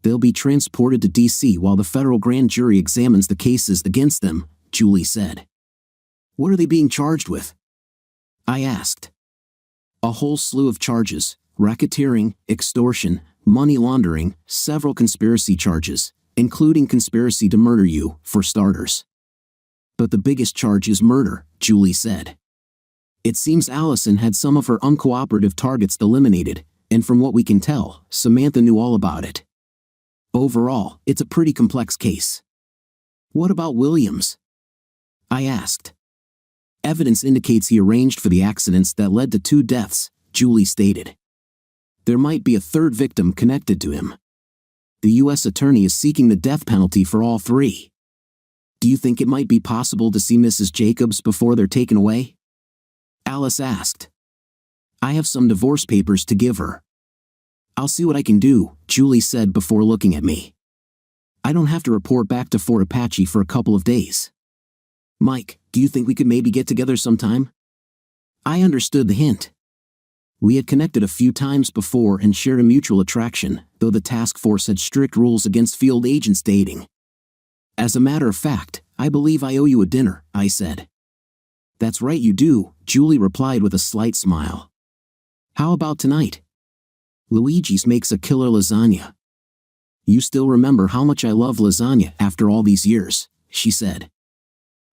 They'll be transported to D.C. while the federal grand jury examines the cases against them," Julie said. "What are they being charged with?" I asked. "A whole slew of charges: racketeering, extortion, money laundering, several conspiracy charges, including conspiracy to murder you, for starters. But the biggest charge is murder, Julie said. It seems Allison had some of her uncooperative targets eliminated, and from what we can tell, Samantha knew all about it. Overall, it's a pretty complex case. What about Williams? I asked. Evidence indicates he arranged for the accidents that led to 2 deaths, Julie stated. There might be a 3rd victim connected to him. The U.S. attorney is seeking the death penalty for all 3. Do you think it might be possible to see Mrs. Jacobs before they're taken away? Alice asked. I have some divorce papers to give her. I'll see what I can do, Julie said before looking at me. I don't have to report back to Fort Apache for a couple of days. Mike, do you think we could maybe get together sometime? I understood the hint. We had connected a few times before and shared a mutual attraction, though the task force had strict rules against field agents dating. As a matter of fact, I believe I owe you a dinner, I said. That's right you do, Julie replied with a slight smile. How about tonight? Luigi's makes a killer lasagna. You still remember how much I love lasagna after all these years, she said.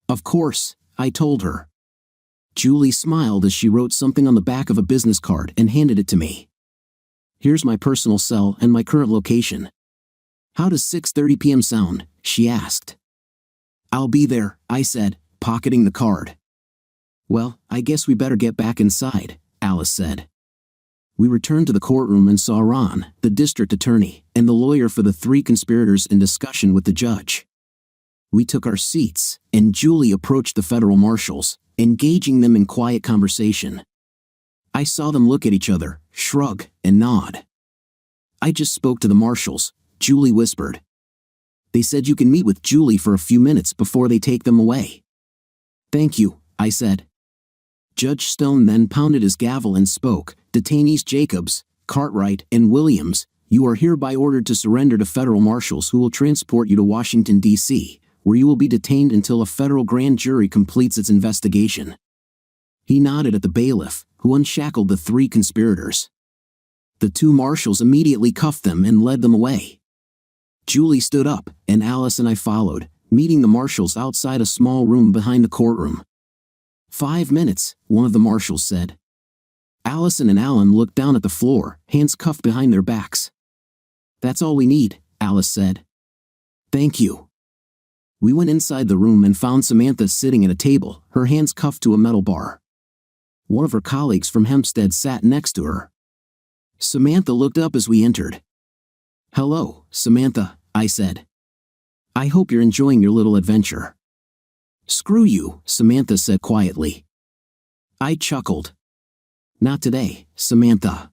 Of course, I told her. Julie smiled as she wrote something on the back of a business card and handed it to me. Here's my personal cell and my current location. How does 6:30 p.m. sound? She asked. I'll be there, I said, pocketing the card. Well, I guess we better get back inside, Alice said. We returned to the courtroom and saw Ron, the district attorney, and the lawyer for the 3 conspirators in discussion with the judge. We took our seats, and Julie approached the federal marshals, engaging them in quiet conversation. I saw them look at each other, shrug, and nod. I just spoke to the marshals, Julie whispered. They said you can meet with Julie for a few minutes before they take them away. Thank you, I said. Judge Stone then pounded his gavel and spoke. Detainees Jacobs, Cartwright, and Williams, you are hereby ordered to surrender to federal marshals who will transport you to Washington, D.C., where you will be detained until a federal grand jury completes its investigation. He nodded at the bailiff, who unshackled the 3 conspirators. The 2 marshals immediately cuffed them and led them away. Julie stood up, and Alice and I followed, meeting the marshals outside a small room behind the courtroom. 5 minutes, one of the marshals said. Allison and Alan looked down at the floor, hands cuffed behind their backs. That's all we need, Alice said. Thank you. We went inside the room and found Samantha sitting at a table, her hands cuffed to a metal bar. One of her colleagues from Hempstead sat next to her. Samantha looked up as we entered. Hello, Samantha, I said. I hope you're enjoying your little adventure. Screw you, Samantha said quietly. I chuckled. Not today, Samantha.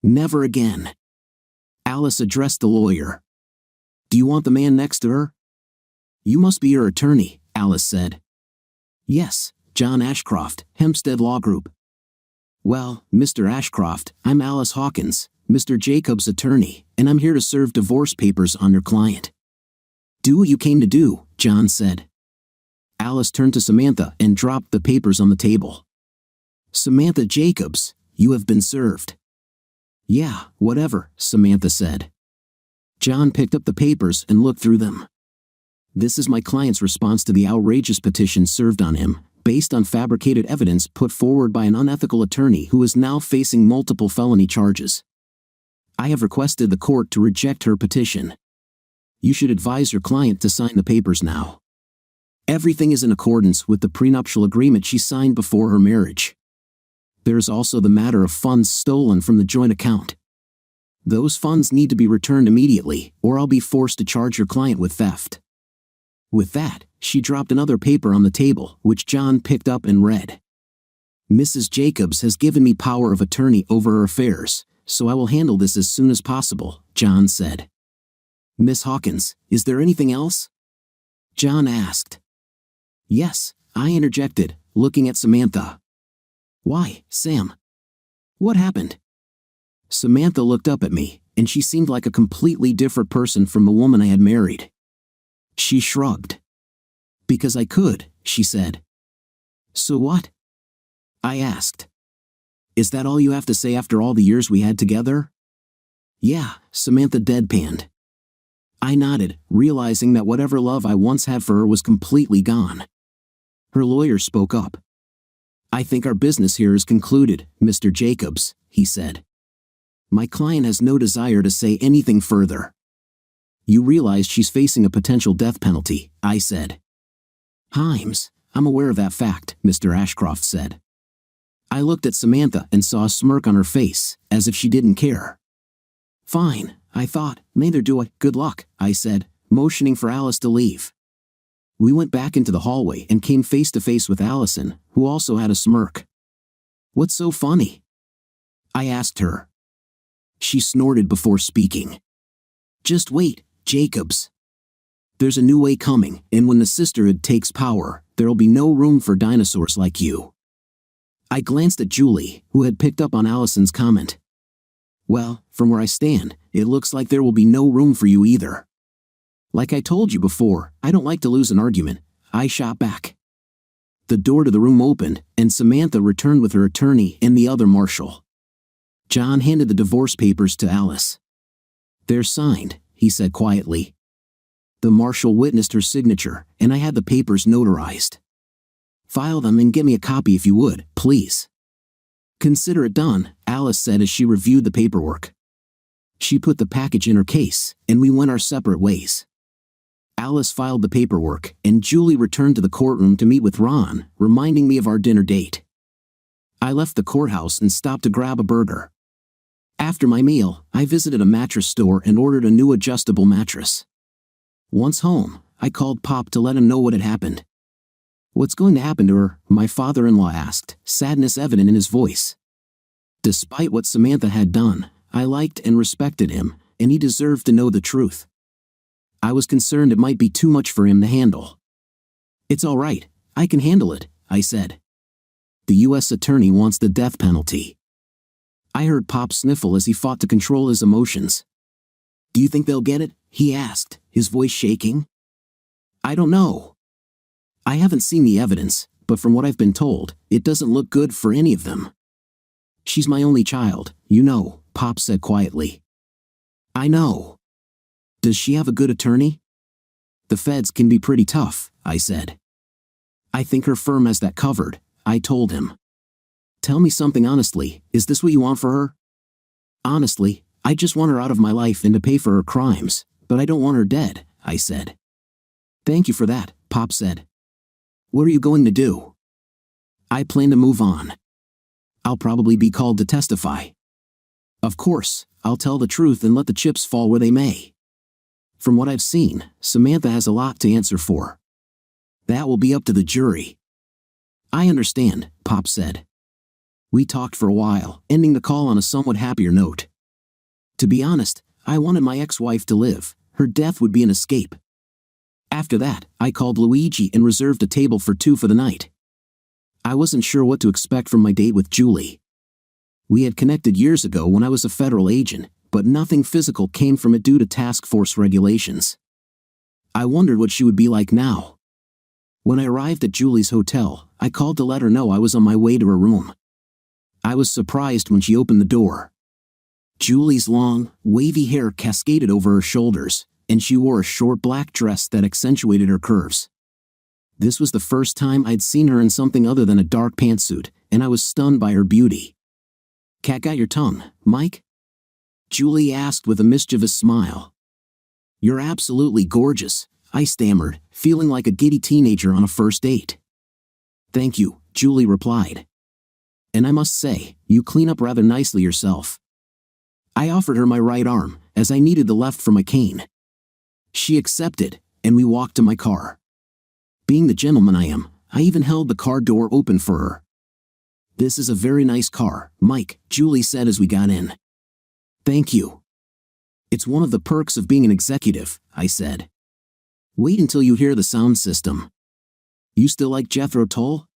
Never again. Alice addressed the lawyer. Do you want the man next to her? You must be your attorney, Alice said. Yes, John Ashcroft, Hempstead Law Group. Well, Mr. Ashcroft, I'm Alice Hawkins, Mr. Jacobs' attorney, and I'm here to serve divorce papers on your client. Do what you came to do, John said. Alice turned to Samantha and dropped the papers on the table. Samantha Jacobs, you have been served. Yeah, whatever, Samantha said. John picked up the papers and looked through them. This is my client's response to the outrageous petition served on him, based on fabricated evidence put forward by an unethical attorney who is now facing multiple felony charges. I have requested the court to reject her petition. You should advise your client to sign the papers now. Everything is in accordance with the prenuptial agreement she signed before her marriage. There is also the matter of funds stolen from the joint account. Those funds need to be returned immediately, or I'll be forced to charge your client with theft. With that, she dropped another paper on the table, which John picked up and read. Mrs. Jacobs has given me power of attorney over her affairs, so I will handle this as soon as possible, John said. Miss Hawkins, is there anything else? John asked. Yes, I interjected, looking at Samantha. Why, Sam? What happened? Samantha looked up at me, and she seemed like a completely different person from the woman I had married. She shrugged. Because I could, she said. So what? I asked. Is that all you have to say after all the years we had together? Yeah, Samantha deadpanned. I nodded, realizing that whatever love I once had for her was completely gone. Her lawyer spoke up. I think our business here is concluded, Mr. Jacobs, he said. My client has no desire to say anything further. You realize she's facing a potential death penalty, I said. Himes, I'm aware of that fact, Mr. Ashcroft said. I looked at Samantha and saw a smirk on her face, as if she didn't care. Fine, I thought, neither do I. Good luck, I said, motioning for Alice to leave. We went back into the hallway and came face to face with Allison, who also had a smirk. What's so funny? I asked her. She snorted before speaking. Just wait, Jacobs. There's a new way coming, and when the sisterhood takes power, there'll be no room for dinosaurs like you. I glanced at Julie, who had picked up on Allison's comment. Well, from where I stand, it looks like there will be no room for you either. Like I told you before, I don't like to lose an argument, I shot back. The door to the room opened, and Samantha returned with her attorney and the other marshal. John handed the divorce papers to Alice. They're signed, he said quietly. The marshal witnessed her signature, and I had the papers notarized. File them and get me a copy if you would, please. Consider it done, Alice said as she reviewed the paperwork. She put the package in her case, and we went our separate ways. Alice filed the paperwork, and Julie returned to the courtroom to meet with Ron, reminding me of our dinner date. I left the courthouse and stopped to grab a burger. After my meal, I visited a mattress store and ordered a new adjustable mattress. Once home, I called Pop to let him know what had happened. What's going to happen to her? My father-in-law asked, sadness evident in his voice. Despite what Samantha had done, I liked and respected him, and he deserved to know the truth. I was concerned it might be too much for him to handle. It's all right, I can handle it, I said. The U.S. attorney wants the death penalty. I heard Pop sniffle as he fought to control his emotions. Do you think they'll get it? He asked, his voice shaking. I don't know. I haven't seen the evidence, but from what I've been told, it doesn't look good for any of them. She's my only child, you know, Pop said quietly. I know. Does she have a good attorney? The feds can be pretty tough, I said. I think her firm has that covered, I told him. Tell me something honestly, is this what you want for her? Honestly, I just want her out of my life and to pay for her crimes, but I don't want her dead, I said. Thank you for that, Pop said. What are you going to do? I plan to move on. I'll probably be called to testify. Of course, I'll tell the truth and let the chips fall where they may. From what I've seen, Samantha has a lot to answer for. That will be up to the jury. I understand, Pop said. We talked for a while, ending the call on a somewhat happier note. To be honest, I wanted my ex-wife to live. Her death would be an escape. After that, I called Luigi and reserved a table for two for the night. I wasn't sure what to expect from my date with Julie. We had connected years ago when I was a federal agent, but nothing physical came from it due to task force regulations. I wondered what she would be like now. When I arrived at Julie's hotel, I called to let her know I was on my way to her room. I was surprised when she opened the door. Julie's long, wavy hair cascaded over her shoulders, and she wore a short black dress that accentuated her curves. This was the first time I'd seen her in something other than a dark pantsuit, and I was stunned by her beauty. Cat got your tongue, Mike? Julie asked with a mischievous smile. You're absolutely gorgeous, I stammered, feeling like a giddy teenager on a first date. Thank you, Julie replied. And I must say, you clean up rather nicely yourself. I offered her my right arm, as I needed the left for my cane. She accepted, and we walked to my car. Being the gentleman I am, I even held the car door open for her. This is a very nice car, Mike, Julie said as we got in. Thank you. It's one of the perks of being an executive, I said. Wait until you hear the sound system. You still like Jethro Tull?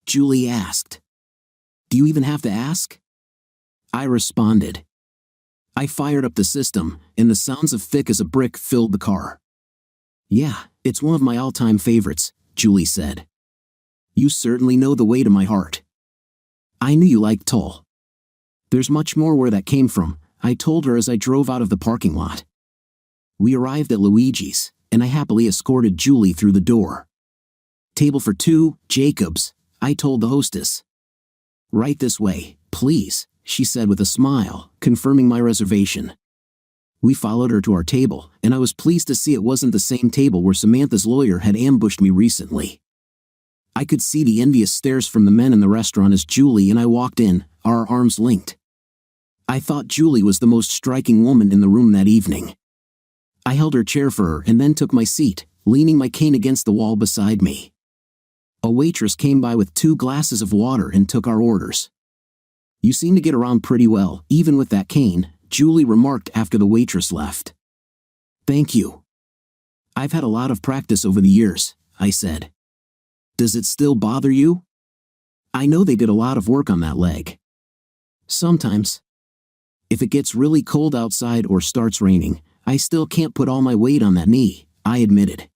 Julie asked. Do you even have to ask? I responded. I fired up the system, and the sounds of Thick as a Brick filled the car. Yeah, it's one of my all-time favorites, Julie said. You certainly know the way to my heart. I knew you liked Tull. There's much more where that came from, I told her as I drove out of the parking lot. We arrived at Luigi's, and I happily escorted Julie through the door. "Table for two, Jacobs," I told the hostess. "Right this way, please," she said with a smile, confirming my reservation. We followed her to our table, and I was pleased to see it wasn't the same table where Samantha's lawyer had ambushed me recently. I could see the envious stares from the men in the restaurant as Julie and I walked in, our arms linked. I thought Julie was the most striking woman in the room that evening. I held her chair for her and then took my seat, leaning my cane against the wall beside me. A waitress came by with 2 glasses of water and took our orders. "You seem to get around pretty well, even with that cane," Julie remarked after the waitress left. "Thank you. I've had a lot of practice over the years," I said. "Does it still bother you?" "I know they did a lot of work on that leg." "Sometimes. If it gets really cold outside or starts raining, I still can't put all my weight on that knee," I admitted.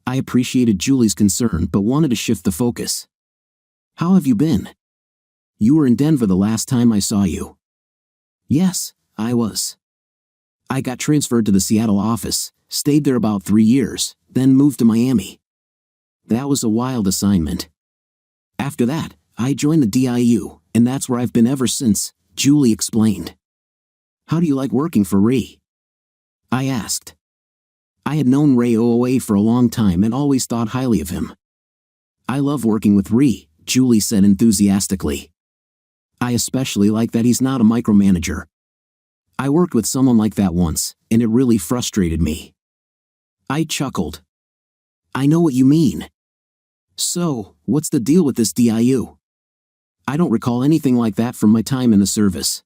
I appreciated Julie's concern but wanted to shift the focus. "How have you been? You were in Denver the last time I saw you." "Yes, I was. I got transferred to the Seattle office, stayed there about 3 years, then moved to Miami. That was a wild assignment. After that, I joined the DIU, and that's where I've been ever since," Julie explained. "How do you like working for Ray?" I asked. I had known Ray OOA for a long time and always thought highly of him. "I love working with Ray," Julie said enthusiastically. "I especially like that he's not a micromanager. I worked with someone like that once, and it really frustrated me." I chuckled. "I know what you mean. So, what's the deal with this DIU? I don't recall anything like that from my time in the service."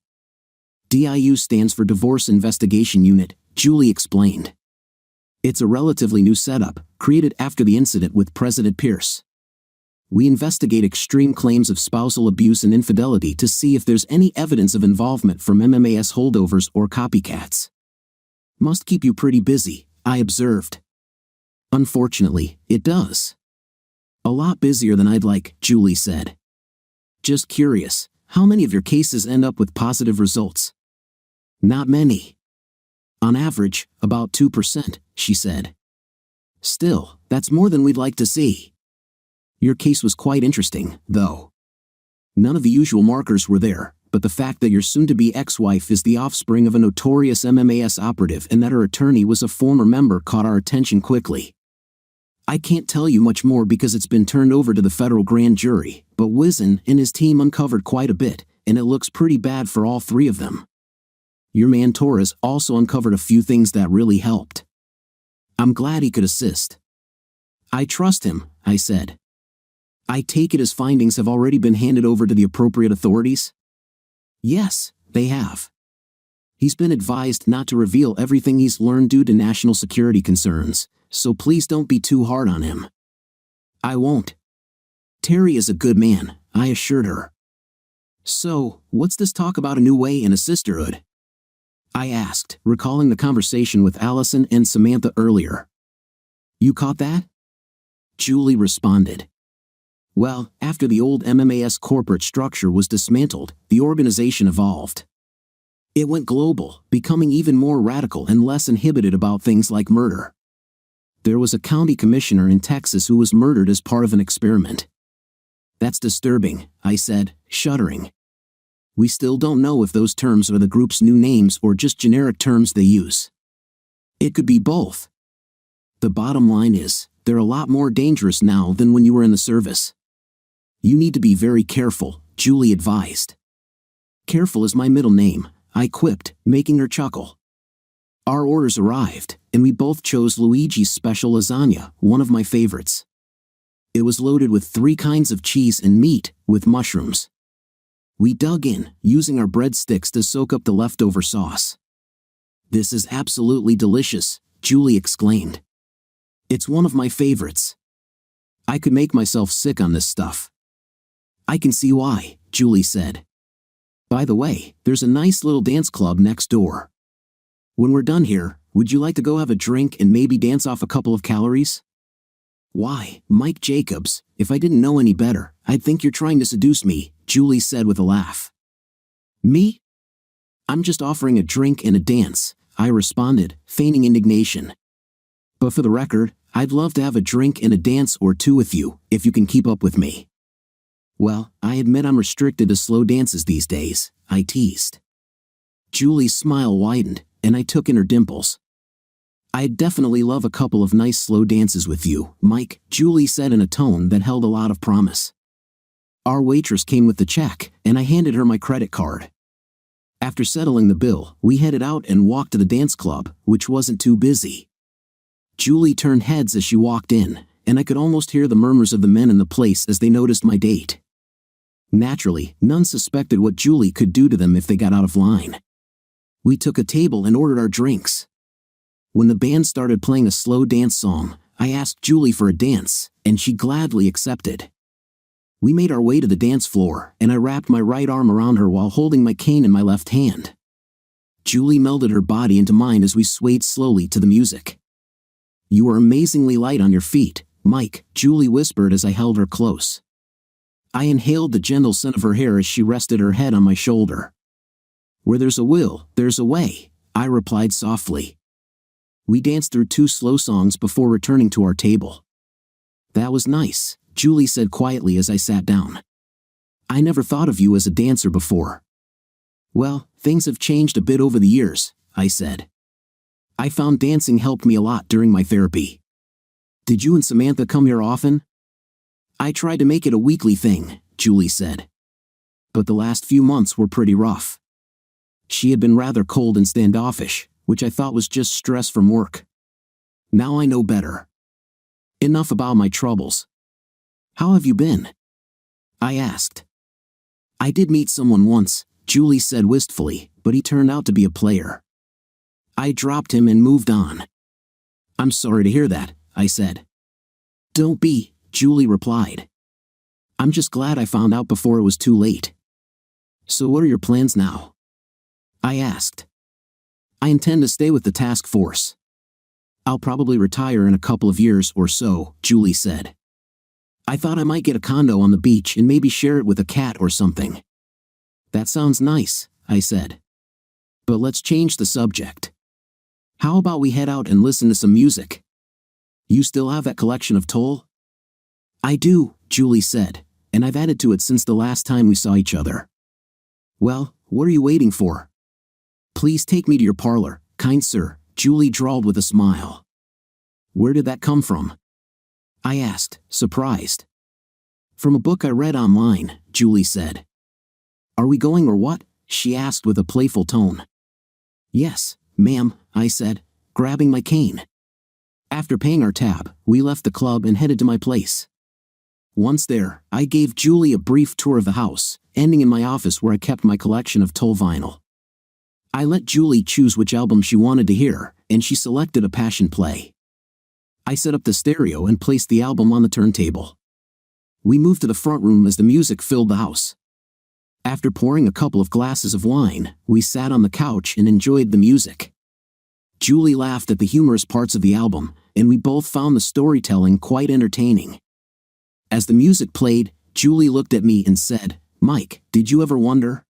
DIU stands for Divorce Investigation Unit, Julie explained. "It's a relatively new setup, created after the incident with President Pierce. We investigate extreme claims of spousal abuse and infidelity to see if there's any evidence of involvement from MMAS holdovers or copycats." "Must keep you pretty busy," I observed. "Unfortunately, it does. A lot busier than I'd like," Julie said. "Just curious, how many of your cases end up with positive results?" "Not many. On average, about 2%, she said. "Still, that's more than we'd like to see. Your case was quite interesting, though. None of the usual markers were there, but the fact that your soon-to-be ex-wife is the offspring of a notorious MMAS operative and that her attorney was a former member caught our attention quickly. I can't tell you much more because it's been turned over to the federal grand jury, but Wizen and his team uncovered quite a bit, and it looks pretty bad for all 3 of them. Your man Torres also uncovered a few things that really helped. I'm glad he could assist." "I trust him," I said. "I take it his findings have already been handed over to the appropriate authorities?" "Yes, they have. He's been advised not to reveal everything he's learned due to national security concerns, so please don't be too hard on him." "I won't. Terry is a good man," I assured her. "So, what's this talk about a new way in a sisterhood?" I asked, recalling the conversation with Allison and Samantha earlier. "You caught that?" Julie responded. "Well, after the old MMAS corporate structure was dismantled, the organization evolved. It went global, becoming even more radical and less inhibited about things like murder. There was a county commissioner in Texas who was murdered as part of an experiment." "That's disturbing," I said, shuddering. "We still don't know if those terms are the group's new names or just generic terms they use." "It could be both. The bottom line is, they're a lot more dangerous now than when you were in the service. You need to be very careful," Julie advised. "Careful is my middle name," I quipped, making her chuckle. Our orders arrived, and we both chose Luigi's special lasagna, one of my favorites. It was loaded with 3 kinds of cheese and meat, with mushrooms. We dug in, using our breadsticks to soak up the leftover sauce. "This is absolutely delicious," Julie exclaimed. "It's one of my favorites. I could make myself sick on this stuff." "I can see why," Julie said. "By the way, there's a nice little dance club next door. When we're done here, would you like to go have a drink and maybe dance off a couple of calories?" "Why, Mike Jacobs, if I didn't know any better, I'd think you're trying to seduce me," Julie said with a laugh. "Me?" I'm just offering a drink and a dance, I responded, feigning indignation. But for the record, I'd love to have a drink and a dance or two with you, if you can keep up with me. Well, I admit I'm restricted to slow dances these days, I teased. Julie's smile widened, and I took in her dimples. I'd definitely love a couple of nice slow dances with you, Mike, Julie said in a tone that held a lot of promise. Our waitress came with the check, and I handed her my credit card. After settling the bill, we headed out and walked to the dance club, which wasn't too busy. Julie turned heads as she walked in, and I could almost hear the murmurs of the men in the place as they noticed my date. Naturally, none suspected what Julie could do to them if they got out of line. We took a table and ordered our drinks. When the band started playing a slow dance song, I asked Julie for a dance, and she gladly accepted. We made our way to the dance floor, and I wrapped my right arm around her while holding my cane in my left hand. Julie melded her body into mine as we swayed slowly to the music. You are amazingly light on your feet, Mike, Julie whispered as I held her close. I inhaled the gentle scent of her hair as she rested her head on my shoulder. Where there's a will, there's a way, I replied softly. We danced through 2 slow songs before returning to our table. That was nice, Julie said quietly as I sat down. I never thought of you as a dancer before. Well, things have changed a bit over the years, I said. I found dancing helped me a lot during my therapy. Did you and Samantha come here often? I tried to make it a weekly thing, Julie said. But the last few months were pretty rough. She had been rather cold and standoffish, which I thought was just stress from work. Now I know better. Enough about my troubles. How have you been? I asked. I did meet someone once, Julie said wistfully, but he turned out to be a player. I dropped him and moved on. I'm sorry to hear that, I said. Don't be, Julie replied. I'm just glad I found out before it was too late. So what are your plans now? I asked. I intend to stay with the task force. I'll probably retire in a couple of years or so, Julie said. I thought I might get a condo on the beach and maybe share it with a cat or something. That sounds nice, I said. But let's change the subject. How about we head out and listen to some music? You still have that collection of Toll? I do, Julie said, and I've added to it since the last time we saw each other. Well, what are you waiting for? Please take me to your parlor, kind sir, Julie drawled with a smile. Where did that come from? I asked, surprised. From a book I read online, Julie said. Are we going or what? She asked with a playful tone. Yes, ma'am, I said, grabbing my cane. After paying our tab, we left the club and headed to my place. Once there, I gave Julie a brief tour of the house, ending in my office where I kept my collection of Toll vinyl. I let Julie choose which album she wanted to hear, and she selected A Passion Play. I set up the stereo and placed the album on the turntable. We moved to the front room as the music filled the house. After pouring a couple of glasses of wine, we sat on the couch and enjoyed the music. Julie laughed at the humorous parts of the album, and we both found the storytelling quite entertaining. As the music played, Julie looked at me and said, Mike, did you ever wonder?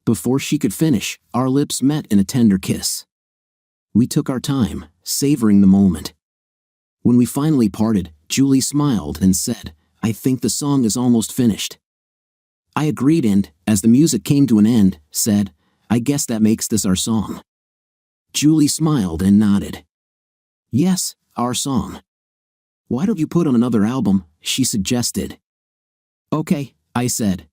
Before she could finish, our lips met in a tender kiss. We took our time, savoring the moment. When we finally parted, Julie smiled and said, I think the song is almost finished. I agreed and, as the music came to an end, said, I guess that makes this our song. Julie smiled and nodded. Yes, our song. Why don't you put on another album, she suggested. Okay, I said.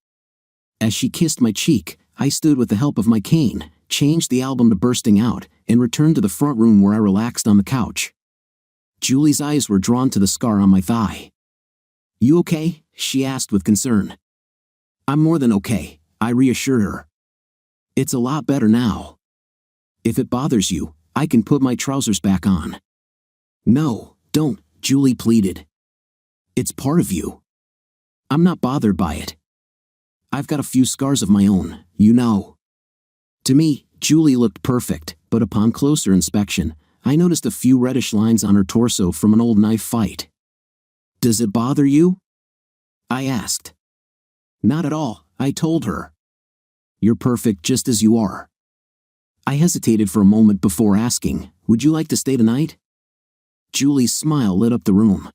As she kissed my cheek, I stood with the help of my cane, changed the album to Bursting Out, and returned to the front room where I relaxed on the couch. Julie's eyes were drawn to the scar on my thigh. You okay? She asked with concern. I'm more than okay, I reassured her. It's a lot better now. If it bothers you, I can put my trousers back on. No, don't, Julie pleaded. It's part of you. I'm not bothered by it. I've got a few scars of my own, you know. To me, Julie looked perfect, but upon closer inspection, I noticed a few reddish lines on her torso from an old knife fight. Does it bother you? I asked. Not at all, I told her. You're perfect just as you are. I hesitated for a moment before asking, "Would you like to stay tonight?" Julie's smile lit up the room.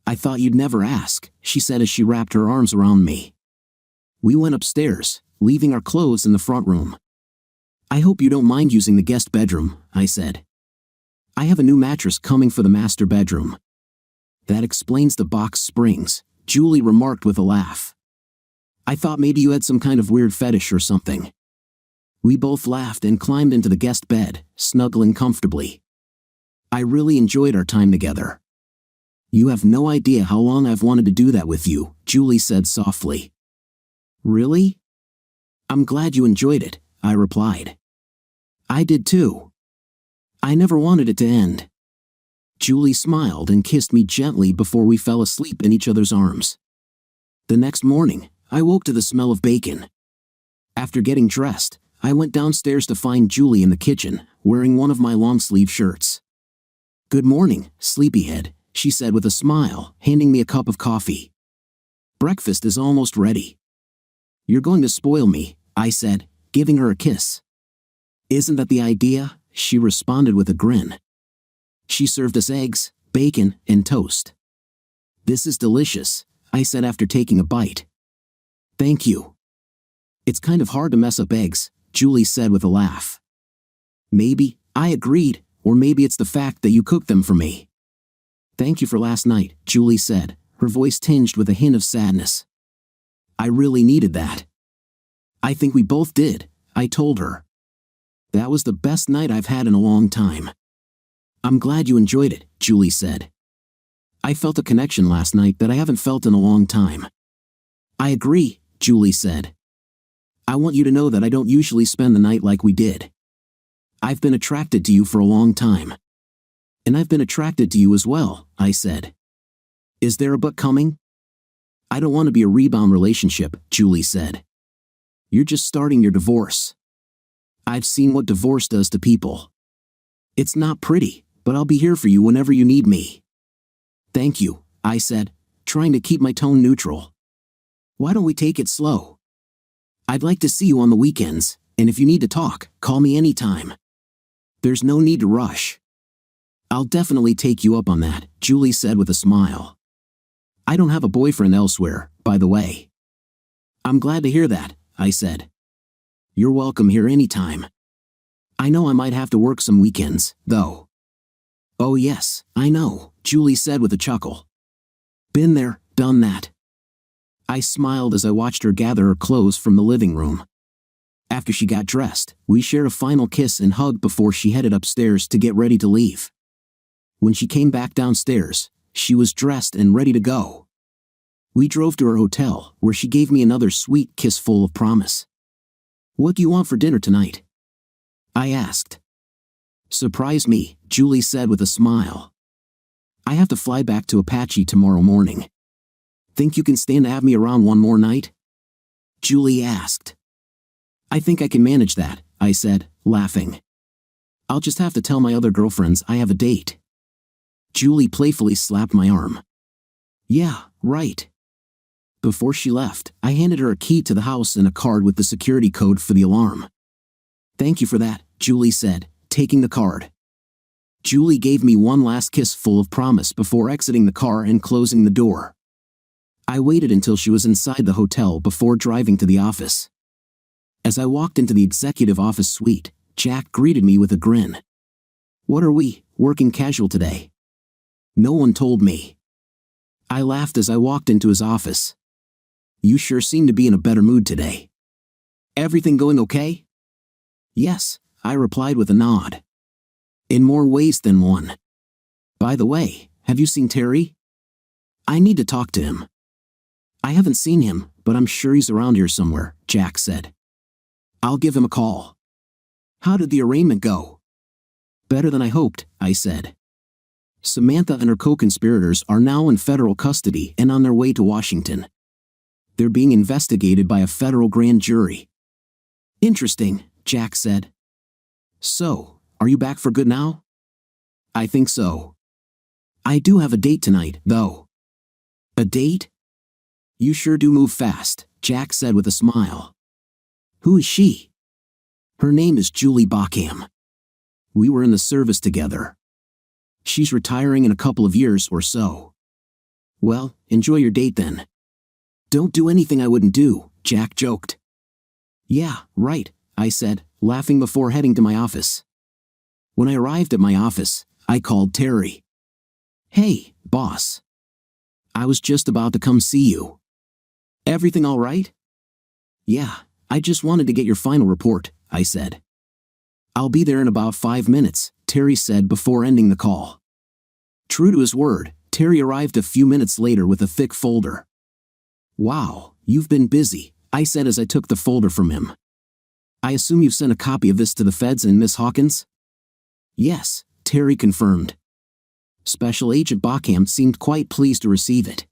"I thought you'd never ask," she said as she wrapped her arms around me. We went upstairs, leaving our clothes in the front room. "I hope you don't mind using the guest bedroom," I said. "I have a new mattress coming for the master bedroom." "That explains the box springs," Julie remarked with a laugh. "I thought maybe you had some kind of weird fetish or something." We both laughed and climbed into the guest bed, snuggling comfortably. I really enjoyed our time together. "You have no idea how long I've wanted to do that with you," Julie said softly. "Really? I'm glad you enjoyed it," I replied. "I did too. I never wanted it to end." Julie smiled and kissed me gently before we fell asleep in each other's arms. The next morning, I woke to the smell of bacon. After getting dressed, I went downstairs to find Julie in the kitchen, wearing one of my long-sleeve shirts. "Good morning, sleepyhead," she said with a smile, handing me a cup of coffee. "Breakfast is almost ready." "You're going to spoil me," I said, giving her a kiss. "Isn't that the idea?" she responded with a grin. She served us eggs, bacon, and toast. "This is delicious," I said after taking a bite. "Thank you." "It's kind of hard to mess up eggs," Julie said with a laugh. "Maybe," I agreed, "or maybe it's the fact that you cooked them for me." "Thank you for last night," Julie said, her voice tinged with a hint of sadness. "I really needed that." "I think we both did," I told her. "That was the best night I've had in a long time." "I'm glad you enjoyed it," Julie said. "I felt a connection last night that I haven't felt in a long time." "I agree," Julie said. "I want you to know that I don't usually spend the night like we did. I've been attracted to you for a long time." "And I've been attracted to you as well," I said. "Is there a but coming?" "I don't want to be a rebound relationship," Julie said. "You're just starting your divorce. I've seen what divorce does to people. It's not pretty, but I'll be here for you whenever you need me." "Thank you," I said, trying to keep my tone neutral. "Why don't we take it slow? I'd like to see you on the weekends, and if you need to talk, call me anytime. There's no need to rush." "I'll definitely take you up on that," Julie said with a smile. "I don't have a boyfriend elsewhere, by the way." "I'm glad to hear that," I said. "You're welcome here anytime. I know I might have to work some weekends, though." "Oh yes, I know," Julie said with a chuckle. "Been there, done that." I smiled as I watched her gather her clothes from the living room. After she got dressed, we shared a final kiss and hug before she headed upstairs to get ready to leave. When she came back downstairs, she was dressed and ready to go. We drove to her hotel, where she gave me another sweet kiss full of promise. "What do you want for dinner tonight?" I asked. "Surprise me," Julie said with a smile. "I have to fly back to Apache tomorrow morning. Think you can stand to have me around one more night?" Julie asked. "I think I can manage that," I said, laughing. "I'll just have to tell my other girlfriends I have a date." Julie playfully slapped my arm. "Yeah, right." Before she left, I handed her a key to the house and a card with the security code for the alarm. "Thank you for that," Julie said, taking the card. Julie gave me one last kiss full of promise before exiting the car and closing the door. I waited until she was inside the hotel before driving to the office. As I walked into the executive office suite, Jack greeted me with a grin. "What are we, working casual today?" "No one told me." I laughed as I walked into his office. "You sure seem to be in a better mood today. Everything going okay?" "Yes," I replied with a nod. "In more ways than one. By the way, have you seen Terry?" "I need to talk to him." "I haven't seen him, but I'm sure he's around here somewhere," Jack said. "I'll give him a call." "How did the arraignment go?" "Better than I hoped," I said. "Samantha and her co-conspirators are now in federal custody and on their way to Washington. They're being investigated by a federal grand jury." "Interesting," Jack said. "So, are you back for good now?" "I think so. I do have a date tonight, though." "A date?" "You sure do move fast," Jack said with a smile. "Who is she?" Her name is Julie Bockham. We were in the service together. She's retiring in a couple of years or so. Well, enjoy your date then. Don't do anything I wouldn't do, Jack joked. Yeah, right, I said, laughing before heading to my office. When I arrived at my office, I called Terry. Hey, boss. I was just about to come see you. Everything all right? Yeah, I just wanted to get your final report, I said. I'll be there in about 5 minutes, Terry said before ending the call. True to his word, Terry arrived a few minutes later with a thick folder. Wow, you've been busy, I said as I took the folder from him. I assume you've sent a copy of this to the feds and Miss Hawkins? Yes, Terry confirmed. Special Agent Bockham seemed quite pleased to receive it.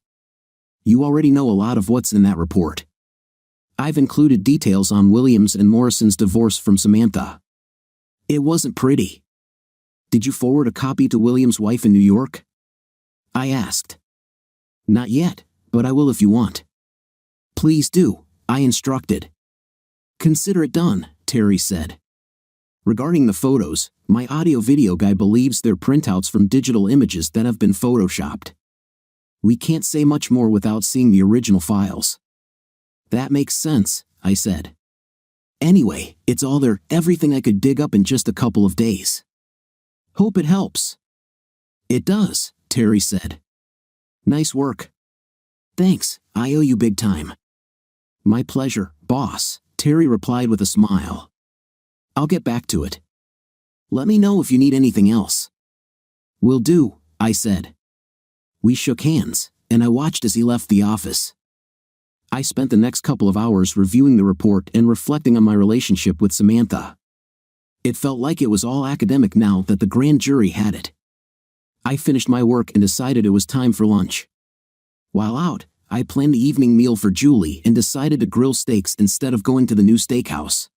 You already know a lot of what's in that report. I've included details on Williams and Morrison's divorce from Samantha. It wasn't pretty. Did you forward a copy to Williams' wife in New York? I asked. Not yet, but I will if you want. Please do, I instructed. Consider it done, Terry said. Regarding the photos, my audio-video guy believes they're printouts from digital images that have been photoshopped. We can't say much more without seeing the original files. That makes sense, I said. Anyway, it's all there, everything I could dig up in just a couple of days. Hope it helps. It does, Terry said. Nice work. Thanks, I owe you big time. My pleasure, boss, Terry replied with a smile. I'll get back to it. Let me know if you need anything else. Will do, I said. We shook hands, and I watched as he left the office. I spent the next couple of hours reviewing the report and reflecting on my relationship with Samantha. It felt like it was all academic now that the grand jury had it. I finished my work and decided it was time for lunch. While out, I planned the evening meal for Julie and decided to grill steaks instead of going to the new steakhouse.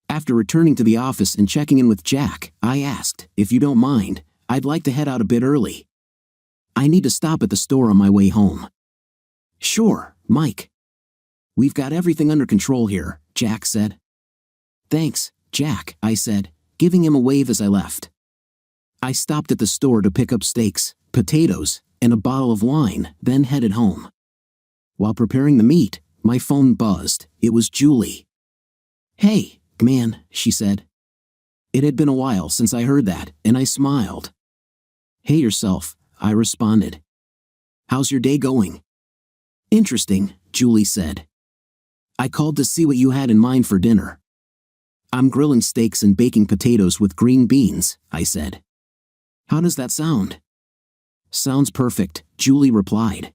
After returning to the office and checking in with Jack, I asked, if you don't mind, I'd like to head out a bit early. I need to stop at the store on my way home. Sure, Mike. We've got everything under control here, Jack said. Thanks, Jack, I said, giving him a wave as I left. I stopped at the store to pick up steaks, potatoes, and a bottle of wine, then headed home. While preparing the meat, my phone buzzed. It was Julie. Hey, man, she said. It had been a while since I heard that, and I smiled. Hey yourself, I responded. How's your day going? Interesting, Julie said. I called to see what you had in mind for dinner. I'm grilling steaks and baking potatoes with green beans, I said. How does that sound? Sounds perfect, Julie replied.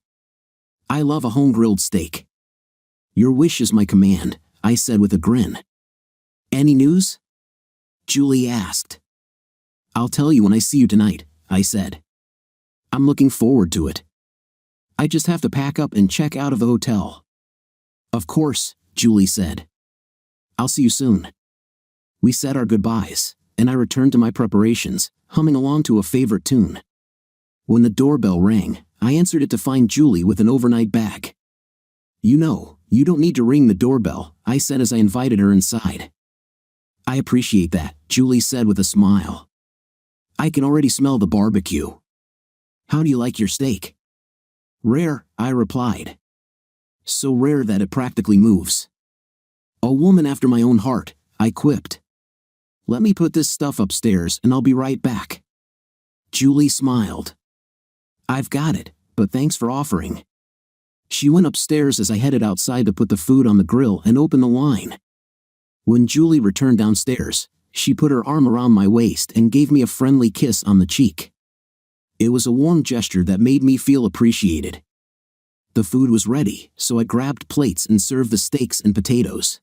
I love a home-grilled steak. Your wish is my command, I said with a grin. Any news? Julie asked. I'll tell you when I see you tonight, I said. I'm looking forward to it. I just have to pack up and check out of the hotel. Of course, Julie said. I'll see you soon. We said our goodbyes, and I returned to my preparations, humming along to a favorite tune. When the doorbell rang, I answered it to find Julie with an overnight bag. You know, you don't need to ring the doorbell, I said as I invited her inside. I appreciate that, Julie said with a smile. I can already smell the barbecue. How do you like your steak? Rare, I replied. So rare that it practically moves. A woman after my own heart, I quipped. Let me put this stuff upstairs and I'll be right back. Julie smiled. I've got it, but thanks for offering. She went upstairs as I headed outside to put the food on the grill and open the wine. When Julie returned downstairs, she put her arm around my waist and gave me a friendly kiss on the cheek. It was a warm gesture that made me feel appreciated. The food was ready, so I grabbed plates and served the steaks and potatoes.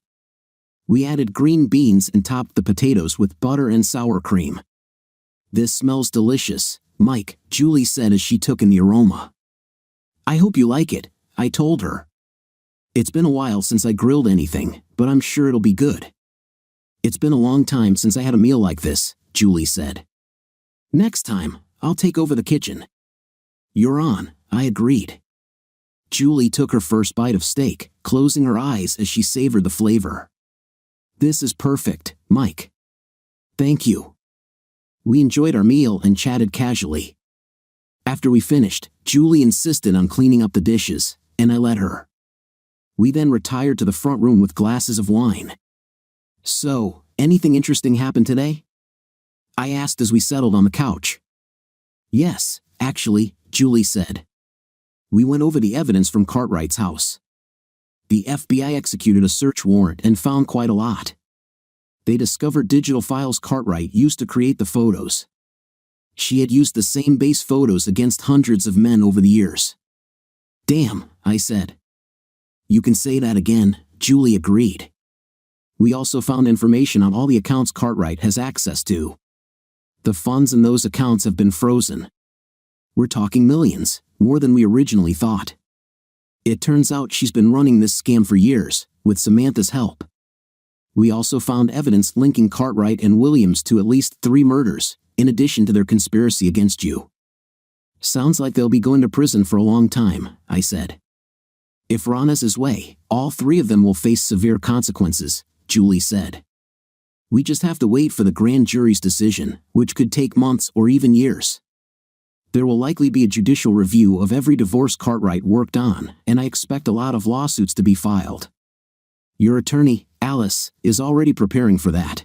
We added green beans and topped the potatoes with butter and sour cream. This smells delicious, Mike, Julie said as she took in the aroma. I hope you like it, I told her. It's been a while since I grilled anything, but I'm sure it'll be good. It's been a long time since I had a meal like this, Julie said. Next time, I'll take over the kitchen. You're on, I agreed. Julie took her first bite of steak, closing her eyes as she savored the flavor. This is perfect, Mike. Thank you. We enjoyed our meal and chatted casually. After we finished, Julie insisted on cleaning up the dishes, and I let her. We then retired to the front room with glasses of wine. So, anything interesting happened today? I asked as we settled on the couch. Yes, actually, Julie said. We went over the evidence from Cartwright's house. The FBI executed a search warrant and found quite a lot. They discovered digital files Cartwright used to create the photos. She had used the same base photos against hundreds of men over the years. Damn, I said. You can say that again, Julie agreed. We also found information on all the accounts Cartwright has access to. The funds in those accounts have been frozen. We're talking millions, more than we originally thought. It turns out she's been running this scam for years, with Samantha's help. We also found evidence linking Cartwright and Williams to at least 3 murders, in addition to their conspiracy against you. Sounds like they'll be going to prison for a long time, I said. If Ron has his way, all 3 of them will face severe consequences, Julie said. We just have to wait for the grand jury's decision, which could take months or even years. There will likely be a judicial review of every divorce Cartwright worked on, and I expect a lot of lawsuits to be filed. Your attorney, Alice, is already preparing for that.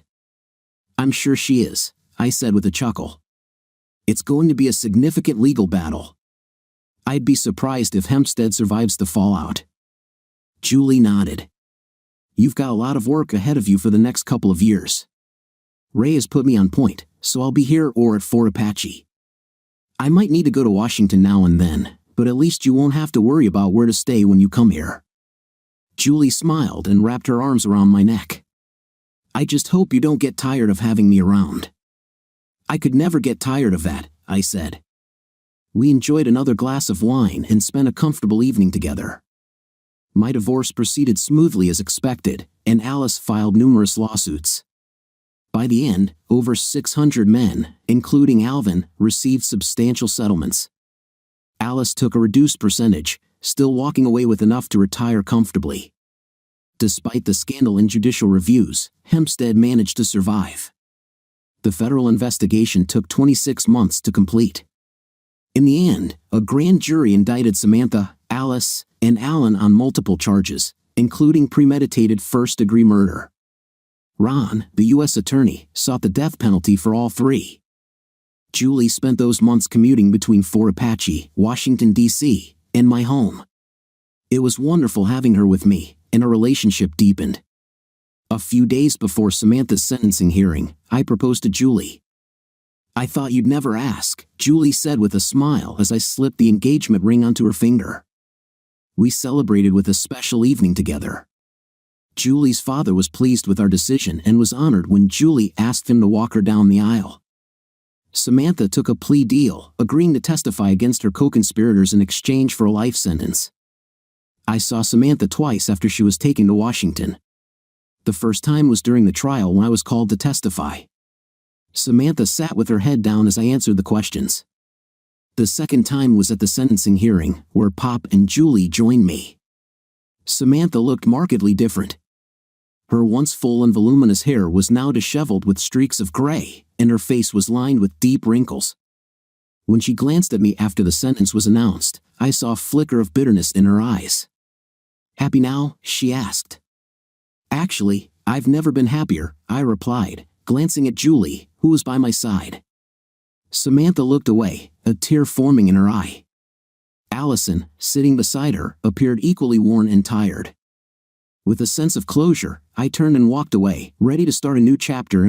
I'm sure she is, I said with a chuckle. It's going to be a significant legal battle. I'd be surprised if Hempstead survives the fallout. Julie nodded. You've got a lot of work ahead of you for the next couple of years. Ray has put me on point, so I'll be here or at Fort Apache. I might need to go to Washington now and then, but at least you won't have to worry about where to stay when you come here. Julie smiled and wrapped her arms around my neck. I just hope you don't get tired of having me around. I could never get tired of that, I said. We enjoyed another glass of wine and spent a comfortable evening together. My divorce proceeded smoothly as expected, and Alice filed numerous lawsuits. By the end, over 600 men, including Alvin, received substantial settlements. Alice took a reduced percentage, still walking away with enough to retire comfortably. Despite the scandal in judicial reviews, Hempstead managed to survive. The federal investigation took 26 months to complete. In the end, a grand jury indicted Samantha, Alice, and Alan on multiple charges, including premeditated first-degree murder. Ron, the U.S. attorney, sought the death penalty for all 3. Julie spent those months commuting between Fort Apache, Washington, D.C., and my home. It was wonderful having her with me, and our relationship deepened. A few days before Samantha's sentencing hearing, I proposed to Julie. I thought you'd never ask, Julie said with a smile as I slipped the engagement ring onto her finger. We celebrated with a special evening together. Julie's father was pleased with our decision and was honored when Julie asked him to walk her down the aisle. Samantha took a plea deal, agreeing to testify against her co-conspirators in exchange for a life sentence. I saw Samantha twice after she was taken to Washington. The first time was during the trial when I was called to testify. Samantha sat with her head down as I answered the questions. The second time was at the sentencing hearing, where Pop and Julie joined me. Samantha looked markedly different. Her once full and voluminous hair was now disheveled with streaks of gray, and her face was lined with deep wrinkles. When she glanced at me after the sentence was announced, I saw a flicker of bitterness in her eyes. "Happy now?" she asked. "Actually, I've never been happier," I replied, glancing at Julie, who was by my side. Samantha looked away, a tear forming in her eye. Allison, sitting beside her, appeared equally worn and tired. With a sense of closure, I turned and walked away, ready to start a new chapter in